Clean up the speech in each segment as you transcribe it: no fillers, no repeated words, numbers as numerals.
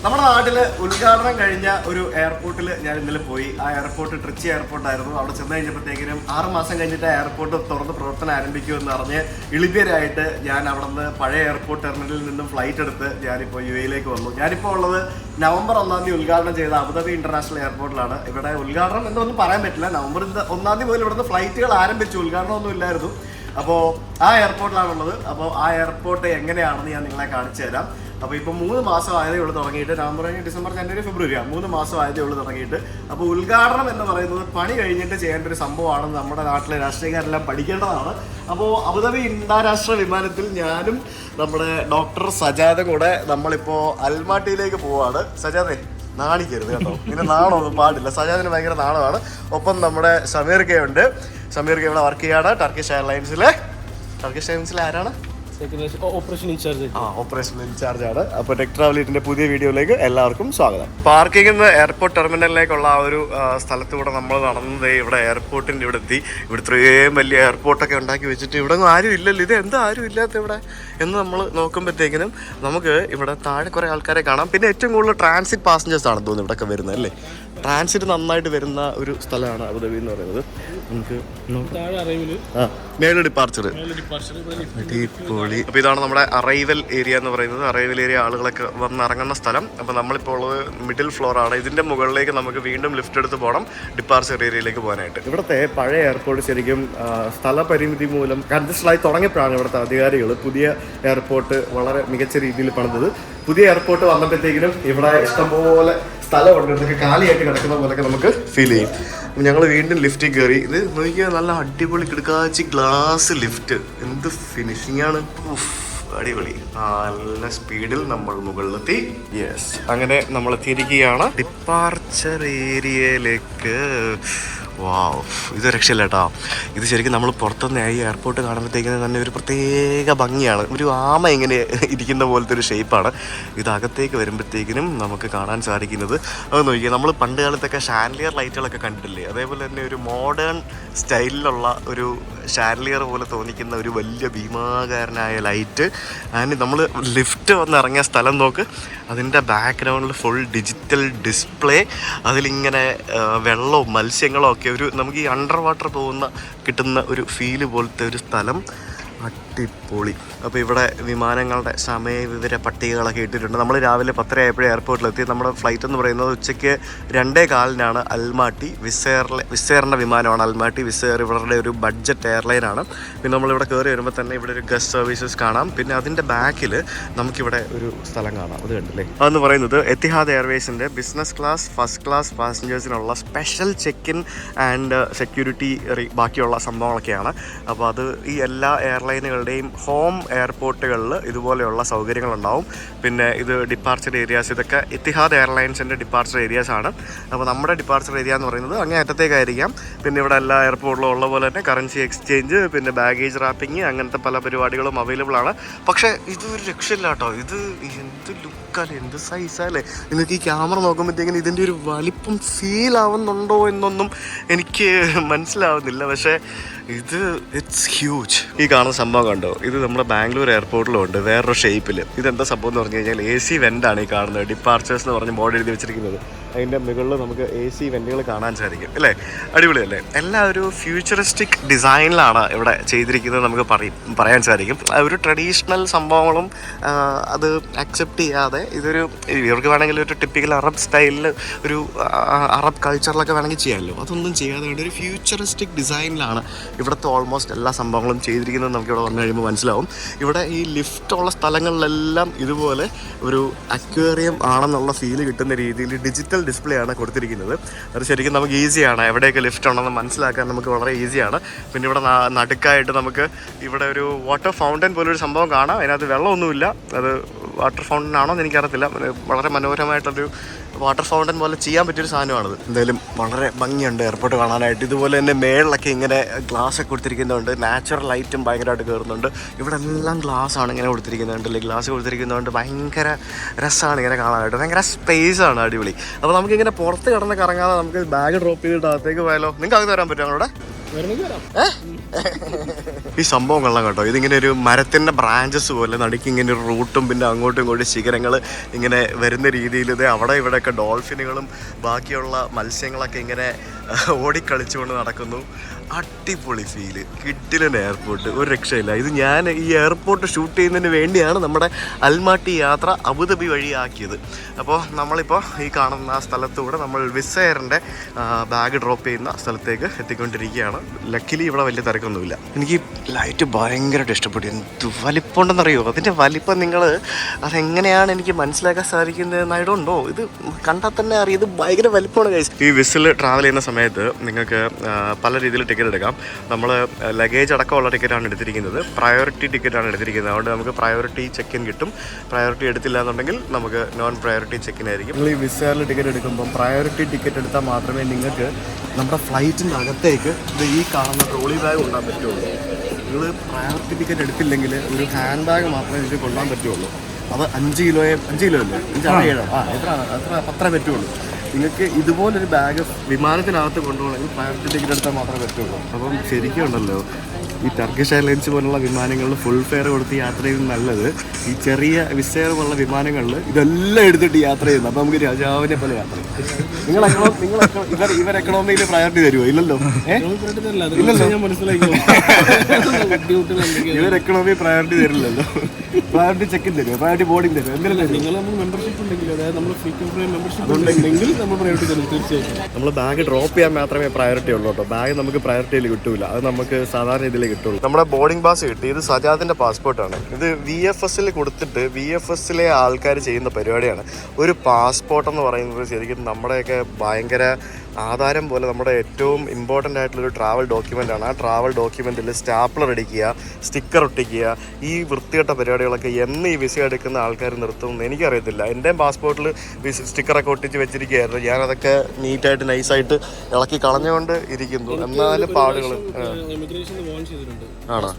നമ്മുടെ നാട്ടിൽ ഉദ്ഘാടനം കഴിഞ്ഞ ഒരു എയർപോർട്ടിൽ ഞാൻ ഇന്നലെ പോയി. ആ എയർപോർട്ട് ട്രിച്ചി എയർപോർട്ടായിരുന്നു. അവിടെ ചെന്ന് കഴിഞ്ഞപ്പോഴത്തേക്കിനും 6 മാസം കഴിഞ്ഞിട്ട് എയർപോർട്ട് തുറന്ന് പ്രവർത്തനം ആരംഭിക്കുമെന്ന് പറഞ്ഞ് ഇളിഭ്യരായിട്ട് ഞാൻ അവിടെ നിന്ന് പഴയ എയർപോർട്ട് ടെർമിനലിൽ നിന്നും ഫ്ലൈറ്റ് എടുത്ത് ഞാനിപ്പോൾ UAE വന്നു. ഞാനിപ്പോൾ ഉള്ളത് നവംബർ 1-ാം തീയതി ഉദ്ഘാടനം ചെയ്ത അബുദാബി ഇന്റർനാഷണൽ എയർപോർട്ടിലാണ്. ഇവിടെ ഉദ്ഘാടനം എന്നൊന്നും പറയാൻ പറ്റില്ല. നവംബർ 1-ാം തീയതി മുതൽ ഇവിടുന്ന് ഫ്ലൈറ്റുകൾ ആരംഭിച്ചു. ഉദ്ഘാടനമൊന്നും ഇല്ലായിരുന്നു. അപ്പോൾ ആ എയർപോർട്ടിലാണുള്ളത്. അപ്പോൾ ആ എയർപോർട്ട് എങ്ങനെയാണെന്ന് ഞാൻ നിങ്ങളെ കാണിച്ചു തരാം. അപ്പോൾ ഇപ്പോൾ 3 മാസം ആയതേ ഉള്ളൂ തുടങ്ങിയിട്ട്. നവംബർ, ഡിസംബർ, ജനുവരി, ഫെബ്രുവരി 3 മാസം ആയതേ ഉള്ളൂ തുടങ്ങിയിട്ട്. അപ്പോൾ ഉദ്ഘാടനം എന്ന് പറയുന്നത് പണി കഴിഞ്ഞിട്ട് ചെയ്യേണ്ട ഒരു സംഭവമാണെന്ന് നമ്മുടെ നാട്ടിലെ രാഷ്ട്രീയക്കാരെല്ലാം പഠിക്കേണ്ടതാണ്. അപ്പോൾ അബുദാബി അന്താരാഷ്ട്ര വിമാനത്തിൽ ഞാനും നമ്മുടെ ഡോക്ടർ സജാദും കൂടെ നമ്മളിപ്പോൾ അൽമാട്ടിയിലേക്ക് പോവാണ്. സജാദേ, നാണിക്കരുത് കേട്ടോ, ഇങ്ങനെ നാണമൊന്നും പാടില്ല. സജാദിന് ഭയങ്കര നാണമാണ്. ഒപ്പം നമ്മുടെ സമീർ കെ ഉണ്ട്. സമീർ കെ ഇവിടെ വർക്ക് ചെയ്യാണ് ടർക്കിഷ് എയർലൈൻസിലെ ആരാണ്? ഓപ്പറേഷൻ ഇൻചാർജ് ആണ്. അപ്പോൾ ടെക് ട്രാവലിന്റെ പുതിയ വീഡിയോയിലേക്ക് എല്ലാവർക്കും സ്വാഗതം. പാർക്കിംഗിൽ നിന്ന് എയർപോർട്ട് ടെർമിനലിലേക്കുള്ള ആ ഒരു സ്ഥലത്തൂടെ നമ്മൾ നടന്നത് ഇവിടെ എയർപോർട്ടിൻ്റെ ഇവിടെ എത്തി. ഇവിടെ ഇത്രയും വലിയ എയർപോർട്ടൊക്കെ ഉണ്ടാക്കി വെച്ചിട്ട് ഇവിടെ ആരും ഇല്ലല്ലോ, ഇത് എന്താ ആരും ഇല്ലാത്ത ഇവിടെ എന്ന് നമ്മൾ നോക്കുമ്പോഴത്തേക്കിനും നമുക്ക് ഇവിടെ താഴെ കുറേ ആൾക്കാരെ കാണാം. പിന്നെ ഏറ്റവും കൂടുതൽ ട്രാൻസിറ്റ് പാസഞ്ചേഴ്സ് ആണെന്ന് തോന്നുന്നു ഇവിടെയൊക്കെ വരുന്നത് അല്ലേ. ട്രാൻസിറ്റ് നന്നായിട്ട് വരുന്ന ഒരു സ്ഥലമാണ് അബുദാബി എന്ന് പറയുന്നത്. നമുക്ക് മേലെ ഡിപ്പാർച്ചർ അടിപൊളി. അപ്പോൾ ഇതാണ് നമ്മുടെ അറൈവൽ ഏരിയ എന്ന് പറയുന്നത്. അറൈവൽ ഏരിയ ആളുകളൊക്കെ വന്നിറങ്ങുന്ന സ്ഥലം. അപ്പോൾ നമ്മളിപ്പോൾ ഉള്ളത് മിഡിൽ ഫ്ലോർ ആണ്. ഇതിൻ്റെ മുകളിലേക്ക് നമുക്ക് വീണ്ടും ലിഫ്റ്റ് എടുത്ത് പോകണം ഡിപ്പാർച്ചർ ഏരിയയിലേക്ക് പോകാനായിട്ട്. ഇവിടുത്തെ പഴയ എയർപോർട്ട് ശരിക്കും സ്ഥലപരിമിതി മൂലം കൺജസ്റ്റഡായി തുടങ്ങിയപ്പോഴാണ് ഇവിടുത്തെ അധികാരികൾ പുതിയ എയർപോർട്ട് വളരെ മികച്ച രീതിയിൽ പണിതത്. പുതിയ എയർപോർട്ട് വന്നപ്പോഴത്തേക്കിനും ഇവിടെ ഇഷ്ടംപോലെ സ്ഥലമുണ്ട്. ഇതൊക്കെ കാലിയായിട്ട് കിടക്കുന്ന പോലൊക്കെ നമുക്ക് ഫീൽ ചെയ്യും. ഞങ്ങൾ വീണ്ടും ലിഫ്റ്റിൽ കയറി. ഇത് നോക്കിയാൽ നല്ല അടിപൊളി കിടക്കാച്ചി ഗ്ലാസ് ലിഫ്റ്റ്. എന്ത് ഫിനിഷിംഗ് ആണ്, അടിപൊളി. നല്ല സ്പീഡിൽ നമ്മൾ മുകളിലെത്തി. യെസ്, അങ്ങനെ നമ്മൾ എത്തിയിരിക്കുകയാണ് ഡിപ്പാർച്ചർ ഏരിയയിലേക്ക്. വാവ്, ഇത് രക്ഷയില്ല കേട്ടോ. ഇത് ശരിക്കും നമ്മൾ പുറത്തുനിന്ന് ഈ എയർപോർട്ട് കാണുമ്പോഴത്തേക്കിന് തന്നെ ഒരു പ്രത്യേക ഭംഗിയാണ്. ഒരു ആമ ഇങ്ങനെ ഇരിക്കുന്ന പോലത്തെ ഒരു ഷേപ്പാണ്. ഇതകത്തേക്ക് വരുമ്പോഴത്തേക്കിനും നമുക്ക് കാണാൻ സാധിക്കുന്നത്. അത് നോക്കിയാൽ നമ്മൾ പണ്ട് കാലത്തൊക്കെ ഷാൻലിയർ ലൈറ്റുകളൊക്കെ കണ്ടിട്ടില്ലേ, അതേപോലെ തന്നെ ഒരു മോഡേൺ സ്റ്റൈലിലുള്ള ഒരു ഷാൻലിയർ പോലെ തോന്നിക്കുന്ന ഒരു വലിയ ഭീമാകാരനായ ലൈറ്റ്. ആൻഡ് നമ്മൾ ലിഫ്റ്റ് വന്ന് ഇറങ്ങിയ സ്ഥലം നോക്ക്, അതിൻ്റെ ബാക്ക്ഗ്രൗണ്ടിൽ ഫുൾ ഡിജിറ്റൽ ഡിസ്പ്ലേ. അതിലിങ്ങനെ വെള്ളവും മത്സ്യങ്ങളും ഒക്കെ ഒരു നമുക്ക് ഈ അണ്ടർ വാട്ടർ കിട്ടുന്ന ഒരു ഫീല് പോലത്തെ ഒരു സ്ഥലം. അടിപൊളി. അപ്പോൾ ഇവിടെ വിമാനങ്ങളുടെ സമയവിവര പട്ടികകളൊക്കെ ഇട്ടിട്ടുണ്ട്. നമ്മൾ രാവിലെ 10 ആയപ്പോഴേ എയർപോർട്ടിലെത്തി. നമ്മുടെ ഫ്ലൈറ്റ് എന്ന് പറയുന്നത് ഉച്ചയ്ക്ക് 2:15 അൽമാട്ടി വിസേറിൻ്റെ വിമാനമാണ്. അൽമാട്ടി വിസേർ ഇവരുടെ ഒരു ബഡ്ജറ്റ് എയർലൈനാണ്. പിന്നെ നമ്മളിവിടെ കയറി വരുമ്പോൾ തന്നെ ഇവിടെ ഒരു ഗസ്റ്റ് സർവീസസ് കാണാം. പിന്നെ അതിൻ്റെ ബാക്കിൽ നമുക്കിവിടെ ഒരു സ്ഥലം കാണാം. അത് കണ്ടില്ലേ, അതെന്ന് പറയുന്നത് എത്തിഹാദ് എയർവേസിൻ്റെ ബിസിനസ് ക്ലാസ്, ഫസ്റ്റ് ക്ലാസ് പാസഞ്ചേഴ്സിനുള്ള special check in and security ബാക്കിയുള്ള സംഭവങ്ങളൊക്കെയാണ്. അപ്പോൾ അത് ഈ എല്ലാ എയർലൈനുകളുടെയും ഹോം എയർപോർട്ടുകളിൽ ഇതുപോലെയുള്ള സൗകര്യങ്ങളുണ്ടാവും. പിന്നെ ഇത് ഡിപ്പാർച്ചർ ഏരിയാസ്, ഇതൊക്കെ എത്തിഹാദ് എയർലൈൻസിൻ്റെ ഡിപ്പാർച്ചർ ഏരിയാസ് ആണ്. അപ്പോൾ നമ്മുടെ ഡിപ്പാർച്ചർ ഏരിയ എന്ന് പറയുന്നത് അങ്ങേ അറ്റത്തേക്കായിരിക്കാം. പിന്നെ ഇവിടെ എല്ലാ എയർപോർട്ടിലും ഉള്ള പോലെ തന്നെ കറൻസി എക്സ്ചേഞ്ച്, പിന്നെ ബാഗേജ് റാപ്പിംഗ്, അങ്ങനത്തെ പല പരിപാടികളും അവൈലബിൾ ആണ്. പക്ഷേ ഇതൊരു രക്ഷയില്ല കേട്ടോ. ഇത് എന്ത് ലുക്കല്ലേ, എന്ത് സൈസല്ലേ. നിങ്ങൾക്ക് ഈ ക്യാമറ നോക്കുമ്പോഴത്തേക്കിനും ഇതിൻ്റെ ഒരു വലിപ്പം ഫീൽ ആവുന്നുണ്ടോ എന്നൊന്നും എനിക്ക് മനസ്സിലാവുന്നില്ല. പക്ഷേ ഇറ്റ്സ് ഹ്യൂജ്. ഈ കാണുന്ന സംഭവം കണ്ടോ, ഇത് നമ്മുടെ ബാംഗ്ലൂർ എയർപോർട്ടിലും ഉണ്ട് വേറൊരു ഷേപ്പിൽ. ഇതെന്താ സംഭവം എന്ന് പറഞ്ഞു കഴിഞ്ഞാൽ AC വെൻ്റാണ് ഈ കാണുന്നത്. ഡിപ്പാർച്ചേഴ്സ് എന്ന് പറഞ്ഞ് ബോർഡ് എഴുതി വെച്ചിരിക്കുന്നത്. അതിൻ്റെ മുകളിൽ നമുക്ക് AC വെൻ്റുകൾ കാണാൻ സാധിക്കും അല്ലേ. അടിപൊളിയല്ലേ. എല്ലാം ഒരു ഫ്യൂച്ചറിസ്റ്റിക് ഡിസൈനിലാണ് ഇവിടെ ചെയ്തിരിക്കുന്നത് നമുക്ക് പറയാൻ സാധിക്കും. ഒരു ട്രഡീഷണൽ സംഭവങ്ങളും അത് അക്സെപ്റ്റ് ചെയ്യാതെ ഇതൊരു ഇവർക്ക് വേണമെങ്കിൽ ഒരു ടിപ്പിക്കൽ അറബ് സ്റ്റൈലിൽ ഒരു അറബ് കൾച്ചറിലൊക്കെ വേണമെങ്കിൽ ചെയ്യാമല്ലോ. അതൊന്നും ചെയ്യാതെ ഒരു ഫ്യൂച്ചറിസ്റ്റിക് ഡിസൈനിലാണ് ഇവിടുത്തെ ഓൾമോസ്റ്റ് എല്ലാ സംഭവങ്ങളും ചെയ്തിരിക്കുന്നത്. നമുക്കിവിടെ വന്നു കഴിയുമ്പോൾ മനസ്സിലാവും. ഇവിടെ ഈ ലിഫ്റ്റുള്ള സ്ഥലങ്ങളിലെല്ലാം ഇതുപോലെ ഒരു അക്വേറിയം ആണെന്നുള്ള ഫീല് കിട്ടുന്ന രീതിയിൽ ഡിജിറ്റൽ ഡിസ്പ്ലേ ആണ് കൊടുത്തിരിക്കുന്നത്. അത് ശരിക്കും നമുക്ക് ഈസിയാണ്. എവിടെയൊക്കെ ലിഫ്റ്റ് ഉണ്ടെന്ന് മനസ്സിലാക്കാൻ നമുക്ക് വളരെ ഈസിയാണ്. പിന്നെ ഇവിടെ നടുക്കായിട്ട് നമുക്ക് ഇവിടെ ഒരു വാട്ടർ ഫൗണ്ടൻ പോലൊരു സംഭവം കാണാം. അതിനകത്ത് വെള്ളമൊന്നുമില്ല. അത് വാട്ടർ ഫൗണ്ടൻ ആണോ എന്ന് എനിക്കറിയത്തില്ല. വളരെ മനോഹരമായിട്ടൊരു വാട്ടർ ഫൗണ്ടൻ പോലെ ചെയ്യാൻ പറ്റിയൊരു സാധനമാണിത്. എന്തായാലും വളരെ ഭംഗിയുണ്ട് എയർപോർട്ട് കാണാനായിട്ട്. ഇതുപോലെ തന്നെ മേളിലൊക്കെ ഇങ്ങനെ ഗ്ലാസ് ഒക്കെ കൊടുത്തിരിക്കുന്നുണ്ട്. നാച്ചുറൽ ലൈറ്റും ഭയങ്കരമായിട്ട് കയറുന്നുണ്ട്. ഇവിടെ എല്ലാം ഗ്ലാസ് ആണ് ഇങ്ങനെ കൊടുത്തിരിക്കുന്നുണ്ടല്ലേ. ഗ്ലാസ് കൊടുത്തിരിക്കുന്നതുകൊണ്ട് ഭയങ്കര രസമാണ് ഇങ്ങനെ കാണാനായിട്ട്. ഭയങ്കര സ്പേസ് ആണ്, അടിപൊളി. അപ്പോൾ നമുക്കിങ്ങനെ പുറത്ത് കിടന്ന് കറങ്ങാതെ നമുക്ക് ബാഗ് ഡ്രോപ്പ് ചെയ്തിട്ട് അകത്തേക്ക് പോയാലോ. നിങ്ങൾക്ക് അകത്ത് വരാൻ പറ്റുമോ? ഞങ്ങളുടെ ഈ സംഭവം കൊള്ളാം കേട്ടോ. ഇതിങ്ങനെ ഒരു മരത്തിൻ്റെ ബ്രാഞ്ചസ് പോലെ നടുക്ക് ഇങ്ങനെ ഒരു റൂട്ടും പിന്നെ അങ്ങോട്ടും ഇങ്ങോട്ടും ശിഖരങ്ങൾ ഇങ്ങനെ വരുന്ന രീതിയിൽ ഇത് അവിടെ ഇവിടെയൊക്കെ ഡോൾഫിനുകളും ബാക്കിയുള്ള മത്സ്യങ്ങളൊക്കെ ഇങ്ങനെ ഓടിക്കളിച്ചുകൊണ്ട് നടക്കുന്നു. അടിപൊളി ഫീല്, കിഡിലൻ എയർപോർട്ട്, ഒരു രക്ഷയില്ല. ഇത് ഞാൻ ഈ എയർപോർട്ട് ഷൂട്ട് ചെയ്യുന്നതിന് വേണ്ടിയാണ് നമ്മുടെ അൽമാട്ടി യാത്ര അബുദാബി വഴിയാക്കിയത്. അപ്പോൾ നമ്മളിപ്പോൾ ഈ കാണുന്ന ആ സ്ഥലത്തൂടെ നമ്മൾ വിസ് എയറിൻ്റെ ബാഗ് ഡ്രോപ്പ് ചെയ്യുന്ന സ്ഥലത്തേക്ക് എത്തിക്കൊണ്ടിരിക്കുകയാണ്. ലക്കിലി ഇവിടെ വലിയ തിരക്കൊന്നുമില്ല. എനിക്ക് ലൈറ്റ് ഭയങ്കരമായിട്ട് ഇഷ്ടപ്പെട്ടു. എന്ത് വലിപ്പമുണ്ടെന്നറിയോ? അതിൻ്റെ വലിപ്പം നിങ്ങൾ അതെങ്ങനെയാണ് എനിക്ക് മനസ്സിലാക്കാൻ സാധിക്കുന്നത്? I don't know. ഇത് കണ്ടാൽ തന്നെ അറിയാം, ഇത് ഭയങ്കര വലിപ്പമാണ് ഗൈസ്. ഈ വിസിൽ ട്രാവൽ ചെയ്യുന്ന സമയത്ത് നിങ്ങൾക്ക് പല രീതിയിൽ ടിക്കറ്റ് എടുക്കാം. നമ്മൾ ലഗേജ് അടക്കമുള്ള ടിക്കറ്റാണ് എടുത്തിരിക്കുന്നത്, പ്രയോറിറ്റി ടിക്കറ്റാണ് എടുത്തിരിക്കുന്നത്. അതുകൊണ്ട് നമുക്ക് പ്രയോറിറ്റി ചെക്ക് ഇൻ കിട്ടും. പ്രയോറിറ്റി എടുത്തില്ല എന്നുണ്ടെങ്കിൽ നമുക്ക് നോൺ പ്രയോറിറ്റി ചെക്ക് ഇൻ ആയിരിക്കും. നിങ്ങൾ ഈ വിസ് എയറിൽ ടിക്കറ്റ് എടുക്കുമ്പോൾ പ്രയോറിറ്റി ടിക്കറ്റ് എടുത്താൽ മാത്രമേ നിങ്ങൾക്ക് നമ്മുടെ ഫ്ലൈറ്റിൻ്റെ അകത്തേക്ക് ഇത് ഈ കാണുന്ന ട്രോളി ബാഗ് കൊണ്ടാൻ പറ്റുള്ളൂ. നിങ്ങൾ പ്രയോറിറ്റി ടിക്കറ്റ് എടുത്തില്ലെങ്കിൽ ഒരു ഹാൻഡ് ബാഗ് മാത്രമേ നിങ്ങൾക്ക് കൊണ്ടാൻ പറ്റുള്ളൂ. അത് 5 കിലോ അല്ലേ, 5-7 അത്ര പറ്റുള്ളൂ. നിങ്ങൾക്ക് ഇതുപോലൊരു ബാഗ് വിമാനത്തിനകത്ത് കൊണ്ടുപോകണമെങ്കിൽ പ്രയോറിറ്റി ടിക്കറ്റ് എടുത്താൽ മാത്രമേ പറ്റുള്ളൂ. അപ്പം ശരിക്കും ഉണ്ടല്ലോ, ഈ ടർക്കിഷ് എയർലൈൻസ് പോലുള്ള വിമാനങ്ങളിൽ ഫുൾ ഫെയർ കൊടുത്ത് യാത്ര ചെയ്യുന്നത് നല്ലത്. ഈ ചെറിയ വിസ് എയർ പോലുള്ള വിമാനങ്ങളിൽ ഇതെല്ലാം എടുത്തിട്ട് യാത്ര ചെയ്യുന്നു. അപ്പോൾ നമുക്ക് രാജാവിനെ പോലെ യാത്ര ചെയ്യും. ഇവർ എക്കണോമിയിൽ പ്രയോറിറ്റി തരുമോ? ഇല്ലല്ലോ. ഇവർ എക്കണോമി പ്രയോറിറ്റി തരില്ലല്ലോ. പ്രയോറിറ്റി ചെക്കിൻ തരുമോ? പ്രയോറിറ്റി ബോർഡിംഗ് തരുമോ? എന്തെങ്കിലും മെമ്പർഷിപ്പ് ഉണ്ടെങ്കിൽ, അതായത് നമ്മൾ ഫ്രീക്വന്റ് മെമ്പർഷിപ്പ് ഉണ്ടെങ്കിൽ നമ്മൾ പ്രയോറിറ്റി തരും. തീർച്ചയായിട്ടും നമ്മൾ ബാഗ് ഡ്രോപ്പ് ചെയ്യാൻ മാത്രമേ പ്രയോറിറ്റി ഉള്ളൂ കേട്ടോ. ബാഗ് നമുക്ക് പ്രയോറിറ്റിയിൽ കിട്ടൂല. അത് നമുക്ക് സാധാരണ ഇതിൽ കിട്ടുള്ളൂ. നമ്മുടെ ബോർഡിംഗ് പാസ് കിട്ടി. ഇത് സജാദിന്റെ പാസ്പോർട്ടാണ്. ഇത് VFSൽ കൊടുത്തിട്ട് VFSലെ ആൾക്കാർ ചെയ്യുന്ന പരിപാടിയാണ്. ഒരു പാസ്പോർട്ട് എന്ന് പറയുന്നത് ശരിക്കും നമ്മുടെയൊക്കെ ഭയങ്കര ആധാരം പോലെ നമ്മുടെ ഏറ്റവും ഇമ്പോർട്ടൻ്റ് ആയിട്ടുള്ളൊരു ട്രാവൽ ഡോക്യുമെൻ്റ് ആണ്. ആ ട്രാവൽ ഡോക്യുമെൻറ്റിൽ സ്റ്റാപ്ലർ അടിക്കുക, സ്റ്റിക്കർ ഒട്ടിക്കുക, ഈ വൃത്തികെട്ട പരിപാടികളൊക്കെ എന്ന് ഈ വിസ എടുക്കുന്ന ആൾക്കാർ നിർത്തുമെന്ന് എനിക്കറിയത്തില്ല. എൻ്റെ പാസ്പോർട്ടിൽ സ്റ്റിക്കറൊക്കെ ഒട്ടിച്ച് വെച്ചിരിക്കുകയായിരുന്നു. ഞാനതൊക്കെ നീറ്റായിട്ട് നൈസായിട്ട് ഇളക്കി കളഞ്ഞുകൊണ്ട് ഇരിക്കുന്നു. എന്നാലും പാടുകൾ ആണോ?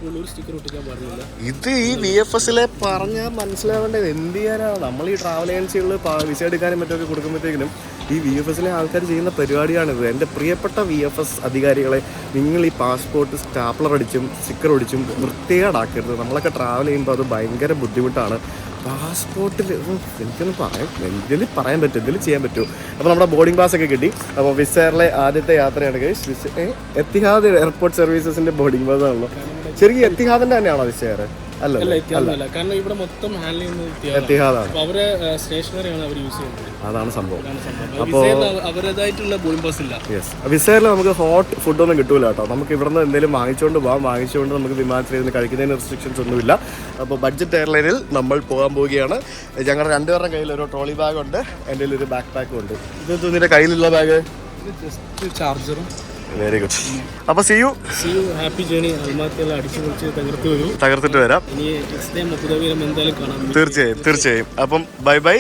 ഇത് ഈ VFSലെ പറഞ്ഞാൽ മനസ്സിലാവേണ്ടത് എന്ത് ചെയ്യാനാണ്? നമ്മൾ ഈ ട്രാവൽ ഏജൻസികളിൽ വിസ എടുക്കാനും മറ്റൊക്കെ കൊടുക്കുമ്പോഴത്തേക്കിനും ഈ VFSലെ ആൾക്കാർ ചെയ്യുന്ന പരിപാടിയാണിത്. എൻ്റെ പ്രിയപ്പെട്ട VFS അധികാരികളെ, നിങ്ങൾ ഈ പാസ്പോർട്ട് സ്റ്റാപ്ലർ അടിച്ചും സ്റ്റിക്കർ ഒടിച്ചും വൃത്തികേടാക്കരുത്. നമ്മളൊക്കെ ട്രാവൽ ചെയ്യുമ്പോൾ അത് ഭയങ്കര ബുദ്ധിമുട്ടാണ്. പാസ്പോർട്ടിൽ എനിക്കൊന്നും പറയാൻ പറ്റും, എന്തെങ്കിലും ചെയ്യാൻ പറ്റുമോ? അപ്പോൾ നമ്മുടെ ബോർഡിംഗ് പാസ് ഒക്കെ കിട്ടി. അപ്പോൾ വിസ് എയറിലെ ആദ്യത്തെ യാത്രയാണ് ഗൈസ്. എത്തിഹാദ് എയർപോർട്ട് സർവീസസിൻ്റെ ബോർഡിംഗ് പാസ് ആണല്ലോ. ശരിക്കും എത്തിഹാദിൻ്റെ തന്നെയാണോ വിസ് എയർ? അല്ല, കാരണം ഇവിടെ മൊത്തം എത്തിഹാദാണ്. അതാണ് സംഭവം. അപ്പോൾ വിസ് എയറിൽ നമുക്ക് ഹോട്ട് ഫുഡൊന്നും കിട്ടൂല കേട്ടോ. നമുക്ക് ഇവിടുന്ന് എന്തെങ്കിലും വാങ്ങിച്ചുകൊണ്ട് പോകാം. വാങ്ങിച്ചുകൊണ്ട് നമുക്ക് വിമാനത്തിൽ ഇരുന്ന് കഴിക്കുന്നതിന് റെസ്ട്രിക്ഷൻസ് ഒന്നുമില്ല. അപ്പോൾ ബഡ്ജറ്റ് എയർലൈനിൽ നമ്മൾ പോകാൻ പോവുകയാണ്. ഞങ്ങളുടെ 2 പേരുടെ കയ്യിൽ ഒരു ട്രോളി ബാഗ് ഉണ്ട്, എൻ്റെ കയ്യിൽ ഒരു ബാക്ക് പാക്കും ഉണ്ട്. ഇത് നിന്റെ കയ്യിലുള്ള ബാഗ്? ജസ്റ്റ് ചാർജറും. Very good. അപ്പോൾ സി യു ഹാപ്പി ജേർണി. അൽമാത്തിയെല്ലാം അടിച്ചു പൊളിച്ച് തകർത്തിട്ട് വരാം. തീർച്ചയായും. അപ്പം ബൈ.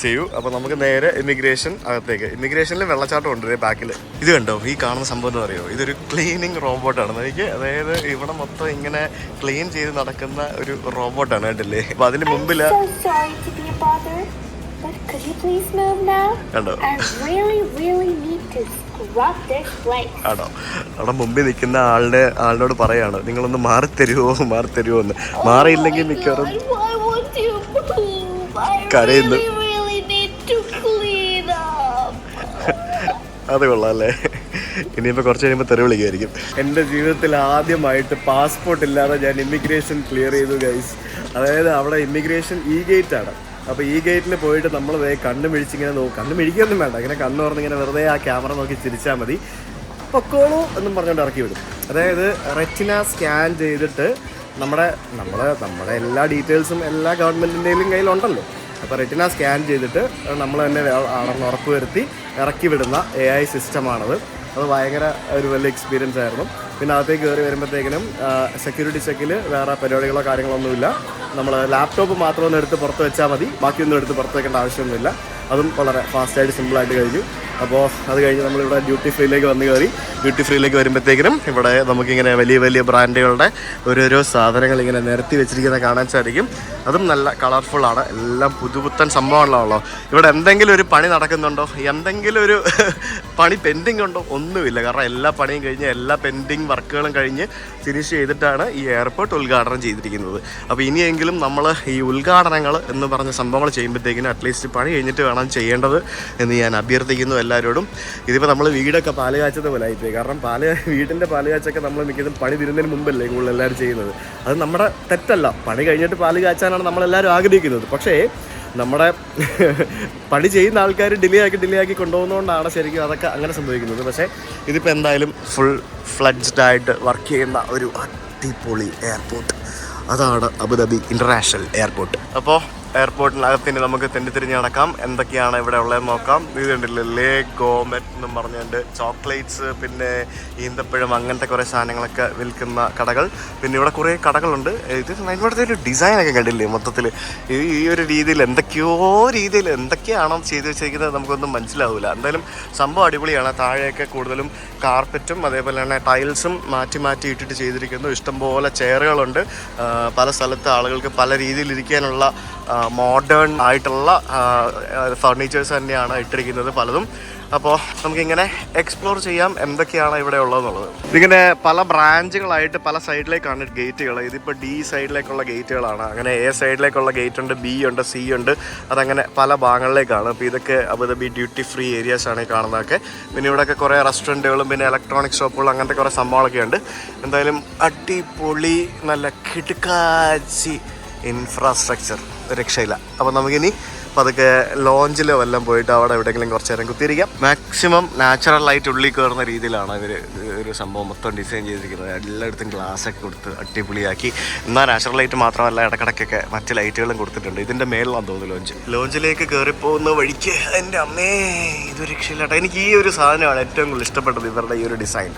C U. അപ്പോൾ നമുക്ക് നേരെ ഇമിഗ്രേഷൻ അകത്തേക്ക്. ഇമിഗ്രേഷനിൽ വെള്ളച്ചാട്ടം ഉണ്ട് ബാക്കിൽ. ഇത് കണ്ടോ, ഈ കാണുന്ന സംഭവം എന്ന് പറയുമോ? ഇതൊരു ക്ലീനിങ് റോബോട്ടാണ്. എനിക്ക് അതായത് ഇവിടെ മൊത്തം ഇങ്ങനെ ക്ലീൻ ചെയ്ത് നടക്കുന്ന ഒരു റോബോട്ടാണ് കേട്ടില്ലേ. അപ്പോൾ അതിന് മുമ്പിൽ കണ്ടോ ആണോ? അവിടെ മുമ്പിൽ നിൽക്കുന്ന ആളിനോട് പറയാണ്, നിങ്ങളൊന്ന് മാറിത്തരുമോ എന്ന്. മാറിയില്ലെങ്കിൽ മിക്കവാറും കരയുന്നു. അത് കൊള്ളാം അല്ലേ? ഇനിയിപ്പോൾ കുറച്ച് കഴിയുമ്പോൾ തെറി വിളിക്കുമായിരിക്കും. എൻ്റെ ജീവിതത്തിൽ ആദ്യമായിട്ട് പാസ്പോർട്ട് ഇല്ലാതെ ഞാൻ ഇമിഗ്രേഷൻ ക്ലിയർ ചെയ്തു ഗൈസ്. അതായത് അവിടെ ഇമിഗ്രേഷൻ ഗേറ്റ് ആണ്. അപ്പോൾ ഗേറ്റിൽ പോയിട്ട് നമ്മൾ കണ്ണ് മിഴിച്ചിങ്ങനെ കണ്ണ് മിഴിക്കൊന്നും വേണ്ട, ഇങ്ങനെ കണ്ണ് പറഞ്ഞിങ്ങനെ വെറുതെ ആ ക്യാമറ നോക്കി ചിരിച്ചാൽ മതി. പൊക്കോളൂ എന്നും പറഞ്ഞുകൊണ്ട് ഇറക്കി വിടും. അതായത് റെറ്റിന സ്കാൻ ചെയ്തിട്ട് നമ്മുടെ എല്ലാ ഡീറ്റെയിൽസും എല്ലാ ഗവൺമെൻറ്റിൻ്റെയും കയ്യിലുണ്ടല്ലോ. അപ്പോൾ റെറ്റിന സ്കാൻ ചെയ്തിട്ട് നമ്മൾ തന്നെ ആണെന്ന് ഉറപ്പ് വരുത്തി ഇറക്കി വിടുന്ന AI സിസ്റ്റമാണത്. അത് ഭയങ്കര ഒരു വലിയ എക്സ്പീരിയൻസ് ആയിരുന്നു. പിന്നെ അകത്തേക്ക് കയറി വരുമ്പോഴത്തേക്കിനും സെക്യൂരിറ്റി ചെക്കിൽ വേറെ പരിപാടികളോ കാര്യങ്ങളൊന്നുമില്ല. നമ്മൾ ലാപ്ടോപ്പ് മാത്രം ഒന്ന് എടുത്ത് പുറത്ത് വെച്ചാൽ മതി, ബാക്കിയൊന്നും എടുത്ത് പുറത്ത് വെക്കേണ്ട ആവശ്യമൊന്നുമില്ല. അതും വളരെ ഫാസ്റ്റായിട്ട് സിമ്പിളായിട്ട് കഴിഞ്ഞു. അപ്പോൾ അത് കഴിഞ്ഞ് നമ്മളിവിടെ ഡ്യൂട്ടി ഫ്രീയിലേക്ക് വന്ന് കയറി. ഡ്യൂട്ടി ഫ്രീയിലേക്ക് വരുമ്പോഴത്തേക്കിനും ഇവിടെ നമുക്കിങ്ങനെ വലിയ വലിയ ബ്രാൻഡുകളുടെ ഓരോരോ സാധനങ്ങൾ ഇങ്ങനെ നിരത്തി വെച്ചിരിക്കുന്നത് കാണാൻ സാധിക്കും. അതും നല്ല കളർഫുള്ളാണ്. എല്ലാം പുതുപുത്തൻ സംഭവങ്ങളാണല്ലോ. ഇവിടെ എന്തെങ്കിലും ഒരു പണി നടക്കുന്നുണ്ടോ, എന്തെങ്കിലും ഒരു പണി പെൻഡിങ് ഉണ്ടോ, ഒന്നുമില്ല. കാരണം എല്ലാ പണിയും കഴിഞ്ഞ് എല്ലാ പെൻഡിങ് വർക്കുകളും കഴിഞ്ഞ് ഫിനിഷ് ചെയ്തിട്ടാണ് ഈ എയർപോർട്ട് ഉദ്ഘാടനം ചെയ്തിരിക്കുന്നത്. അപ്പോൾ ഇനിയെങ്കിലും നമ്മൾ ഈ ഉദ്ഘാടനങ്ങൾ എന്ന് പറഞ്ഞ സംഭവങ്ങൾ ചെയ്യുമ്പോഴത്തേക്കിനും അറ്റ്ലീസ്റ്റ് പണി കഴിഞ്ഞിട്ട് വേണം ചെയ്യേണ്ടത് എന്ന് ഞാൻ അഭ്യർത്ഥിക്കുന്നു എല്ലാവരോടും. ഇതിപ്പോൾ നമ്മൾ വീടൊക്കെ പാല് കാച്ചത് പോലെ ആയിപ്പോയി. കാരണം വീടിൻ്റെ പാല് കാച്ചൊക്കെ നമ്മൾ മിക്കതും പണി തീരുന്നതിന് മുമ്പല്ലേ കൂടുതൽ എല്ലാവരും ചെയ്യുന്നത്. അത് നമ്മുടെ തെറ്റല്ല. പണി കഴിഞ്ഞിട്ട് പാല് കാച്ചാനാണ് നമ്മളെല്ലാവരും ആഗ്രഹിക്കുന്നത്. പക്ഷേ നമ്മുടെ പണി ചെയ്യുന്ന ആൾക്കാർ ഡിലേ ആക്കി കൊണ്ടുപോകുന്നതുകൊണ്ടാണ് ശരിക്കും അതൊക്കെ അങ്ങനെ സംഭവിക്കുന്നത്. പക്ഷേ ഇതിപ്പോൾ എന്തായാലും ഫുൾ ഫ്ലഡ്ജ്ഡ് ആയിട്ട് വർക്ക് ചെയ്യുന്ന ഒരു അടിപൊളി എയർപോർട്ട്. അതാണ് അബുദാബി ഇൻ്റർനാഷണൽ എയർപോർട്ട്. അപ്പോൾ എയർപോർട്ടിനകത്തിന് നമുക്ക് തെണ്ടിത്തിരിഞ്ഞ് നടക്കാം. എന്തൊക്കെയാണ് ഇവിടെ ഉള്ളത് നോക്കാം. ഇത് കണ്ടില്ലേ, ലേ ഗോമെറ്റ് എന്നും പറഞ്ഞുകൊണ്ട് ചോക്ലേറ്റ്സ്, പിന്നെ ഈന്തപ്പഴം, അങ്ങനത്തെ കുറേ സാധനങ്ങളൊക്കെ വിൽക്കുന്ന കടകൾ. പിന്നെ ഇവിടെ കുറേ കടകളുണ്ട്. ഇത് ഇവിടുത്തെ ഒരു ഡിസൈനൊക്കെ കണ്ടില്ലേ മൊത്തത്തിൽ. ഈ ഒരു രീതിയിൽ എന്തൊക്കെയാണോ ചെയ്ത് വെച്ചിരിക്കുന്നത് നമുക്കൊന്നും മനസ്സിലാവില്ല. എന്തായാലും സംഭവം അടിപൊളിയാണ്. താഴെയൊക്കെ കൂടുതലും കാർപ്പറ്റും അതേപോലെ തന്നെ ടൈൽസും മാറ്റി ഇട്ടിട്ട് ചെയ്തിരിക്കുന്നു. ഇഷ്ടംപോലെ ചെയറുകളുണ്ട്. പല സ്ഥലത്ത് ആളുകൾക്ക് പല രീതിയിൽ ഇരിക്കാനുള്ള മോഡേൺ ആയിട്ടുള്ള ഫർണിച്ചേഴ്സ് തന്നെയാണ് ഇട്ടിരിക്കുന്നത് പലതും. അപ്പോൾ നമുക്കിങ്ങനെ എക്സ്പ്ലോർ ചെയ്യാം എന്തൊക്കെയാണ് ഇവിടെ ഉള്ളതെന്നുള്ളത്. ഇതിങ്ങനെ പല ബ്രാഞ്ചുകളായിട്ട് പല സൈഡിലേക്കാണ് ഗേറ്റുകൾ. ഇതിപ്പോൾ ഡി സൈഡിലേക്കുള്ള ഗേറ്റുകളാണ്. അങ്ങനെ എ സൈഡിലേക്കുള്ള ഗേറ്റ് ഉണ്ട്, ബി ഉണ്ട്, സി ഉണ്ട്. അതങ്ങനെ പല ഭാഗങ്ങളിലേക്കാണ്. അപ്പോൾ ഇതൊക്കെ അബുദാബി ഡ്യൂട്ടി ഫ്രീ ഏരിയാസാണ് ഈ കാണുന്നതൊക്കെ. പിന്നെ ഇവിടെയൊക്കെ കുറേ റെസ്റ്റോറൻറ്റുകളും പിന്നെ ഇലക്ട്രോണിക് ഷോപ്പുകളും അങ്ങനത്തെ കുറേ സംഭവങ്ങളൊക്കെ ഉണ്ട്. എന്തായാലും അടിപൊളി നല്ല കിടുക്കാച്ചി ഇൻഫ്രാസ്ട്രക്ചർ, രക്ഷയില്ല. അപ്പോൾ നമുക്കിനി പതുക്കെ ലോഞ്ചിലോ എല്ലാം പോയിട്ട് അവിടെ എവിടെയെങ്കിലും കുറച്ച് നേരം കുത്തിയിരിക്കാം. മാക്സിമം നാച്ചുറൽ ലൈറ്റ് ഉള്ളിൽ കയറുന്ന രീതിയിലാണ് ഇവർ ഒരു സംഭവം മൊത്തം ഡിസൈൻ ചെയ്തിരിക്കുന്നത്. എല്ലായിടത്തും ഗ്ലാസ്സൊക്കെ കൊടുത്ത് അടിപൊളിയാക്കി. എന്നാൽ നാച്ചുറൽ ലൈറ്റ് മാത്രമല്ല, ഇടക്കിടക്കൊക്കെ മറ്റ് ലൈറ്റുകളും കൊടുത്തിട്ടുണ്ട്. ഇതിൻ്റെ മേളിലാണെന്ന് തോന്നുന്നു ലോഞ്ചിലേക്ക് കയറിപ്പോകുന്ന വഴിക്ക്. എൻ്റെ അമ്മേ, ഇതൊരു രക്ഷയില്ലാട്ടോ. എനിക്ക് ഈ ഒരു സാധനമാണ് ഏറ്റവും കൂടുതൽ ഇഷ്ടപ്പെട്ടത്, ഇവരുടെ ഈ ഒരു design,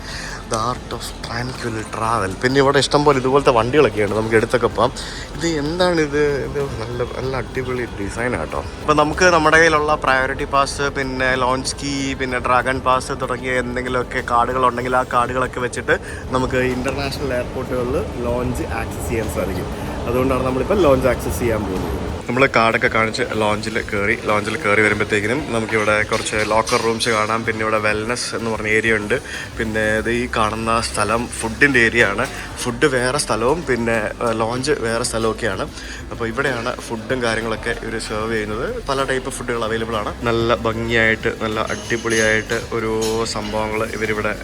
the art of tranquil travel. പിന്നെ ഇവിടെ ഇഷ്ടംപോലെ ഇതുപോലത്തെ വണ്ടികളൊക്കെയാണ്, നമുക്ക് എടുത്തൊക്കെ പോകാം. ഇത് എന്താണിത്? ഇത് നല്ല അടിപൊളി ഡിസൈനാട്ടോ. അപ്പോൾ നമുക്ക് നമ്മുടെ കയ്യിലുള്ള പ്രയോറിറ്റി പാസ്, പിന്നെ ലോഞ്ച് കീ, പിന്നെ ഡ്രാഗൺ പാസ് തുടങ്ങിയ എന്തെങ്കിലുമൊക്കെ കാർഡുകളുണ്ടെങ്കിൽ ആ കാർഡുകളൊക്കെ വെച്ചിട്ട് നമുക്ക് ഇൻ്റർനാഷണൽ എയർപോർട്ടുകളിൽ ലോഞ്ച് ആക്സസ് ചെയ്യാൻ സാധിക്കും. അതുകൊണ്ടാണ് നമ്മളിപ്പോൾ ലോഞ്ച് ആക്സസ് ചെയ്യാൻ പോകുന്നത്. നമ്മൾ കാർഡൊക്കെ കാണിച്ച് ലോഞ്ചിൽ കയറി വരുമ്പോഴത്തേക്കിനും നമുക്കിവിടെ കുറച്ച് ലോക്കർ റൂംസ് കാണാം. പിന്നെ ഇവിടെ വെൽനസ് എന്ന് പറഞ്ഞ ഏരിയ ഉണ്ട്. പിന്നെ ഇത് ഈ കാണുന്ന സ്ഥലം ഫുഡിൻ്റെ ഏരിയ ആണ്. ഫുഡ് വേറെ സ്ഥലവും പിന്നെ ലോഞ്ച് വേറെ സ്ഥലമൊക്കെയാണ്. അപ്പോൾ ഇവിടെയാണ് ഫുഡും കാര്യങ്ങളൊക്കെ ഇവർ സെർവ് ചെയ്യുന്നത്. പല ടൈപ്പ് ഫുഡുകൾ അവൈലബിൾ ആണ്. നല്ല ഭംഗിയായിട്ട് നല്ല അടിപൊളിയായിട്ട് ഓരോ സംഭവങ്ങൾ ഇവരിവിടെ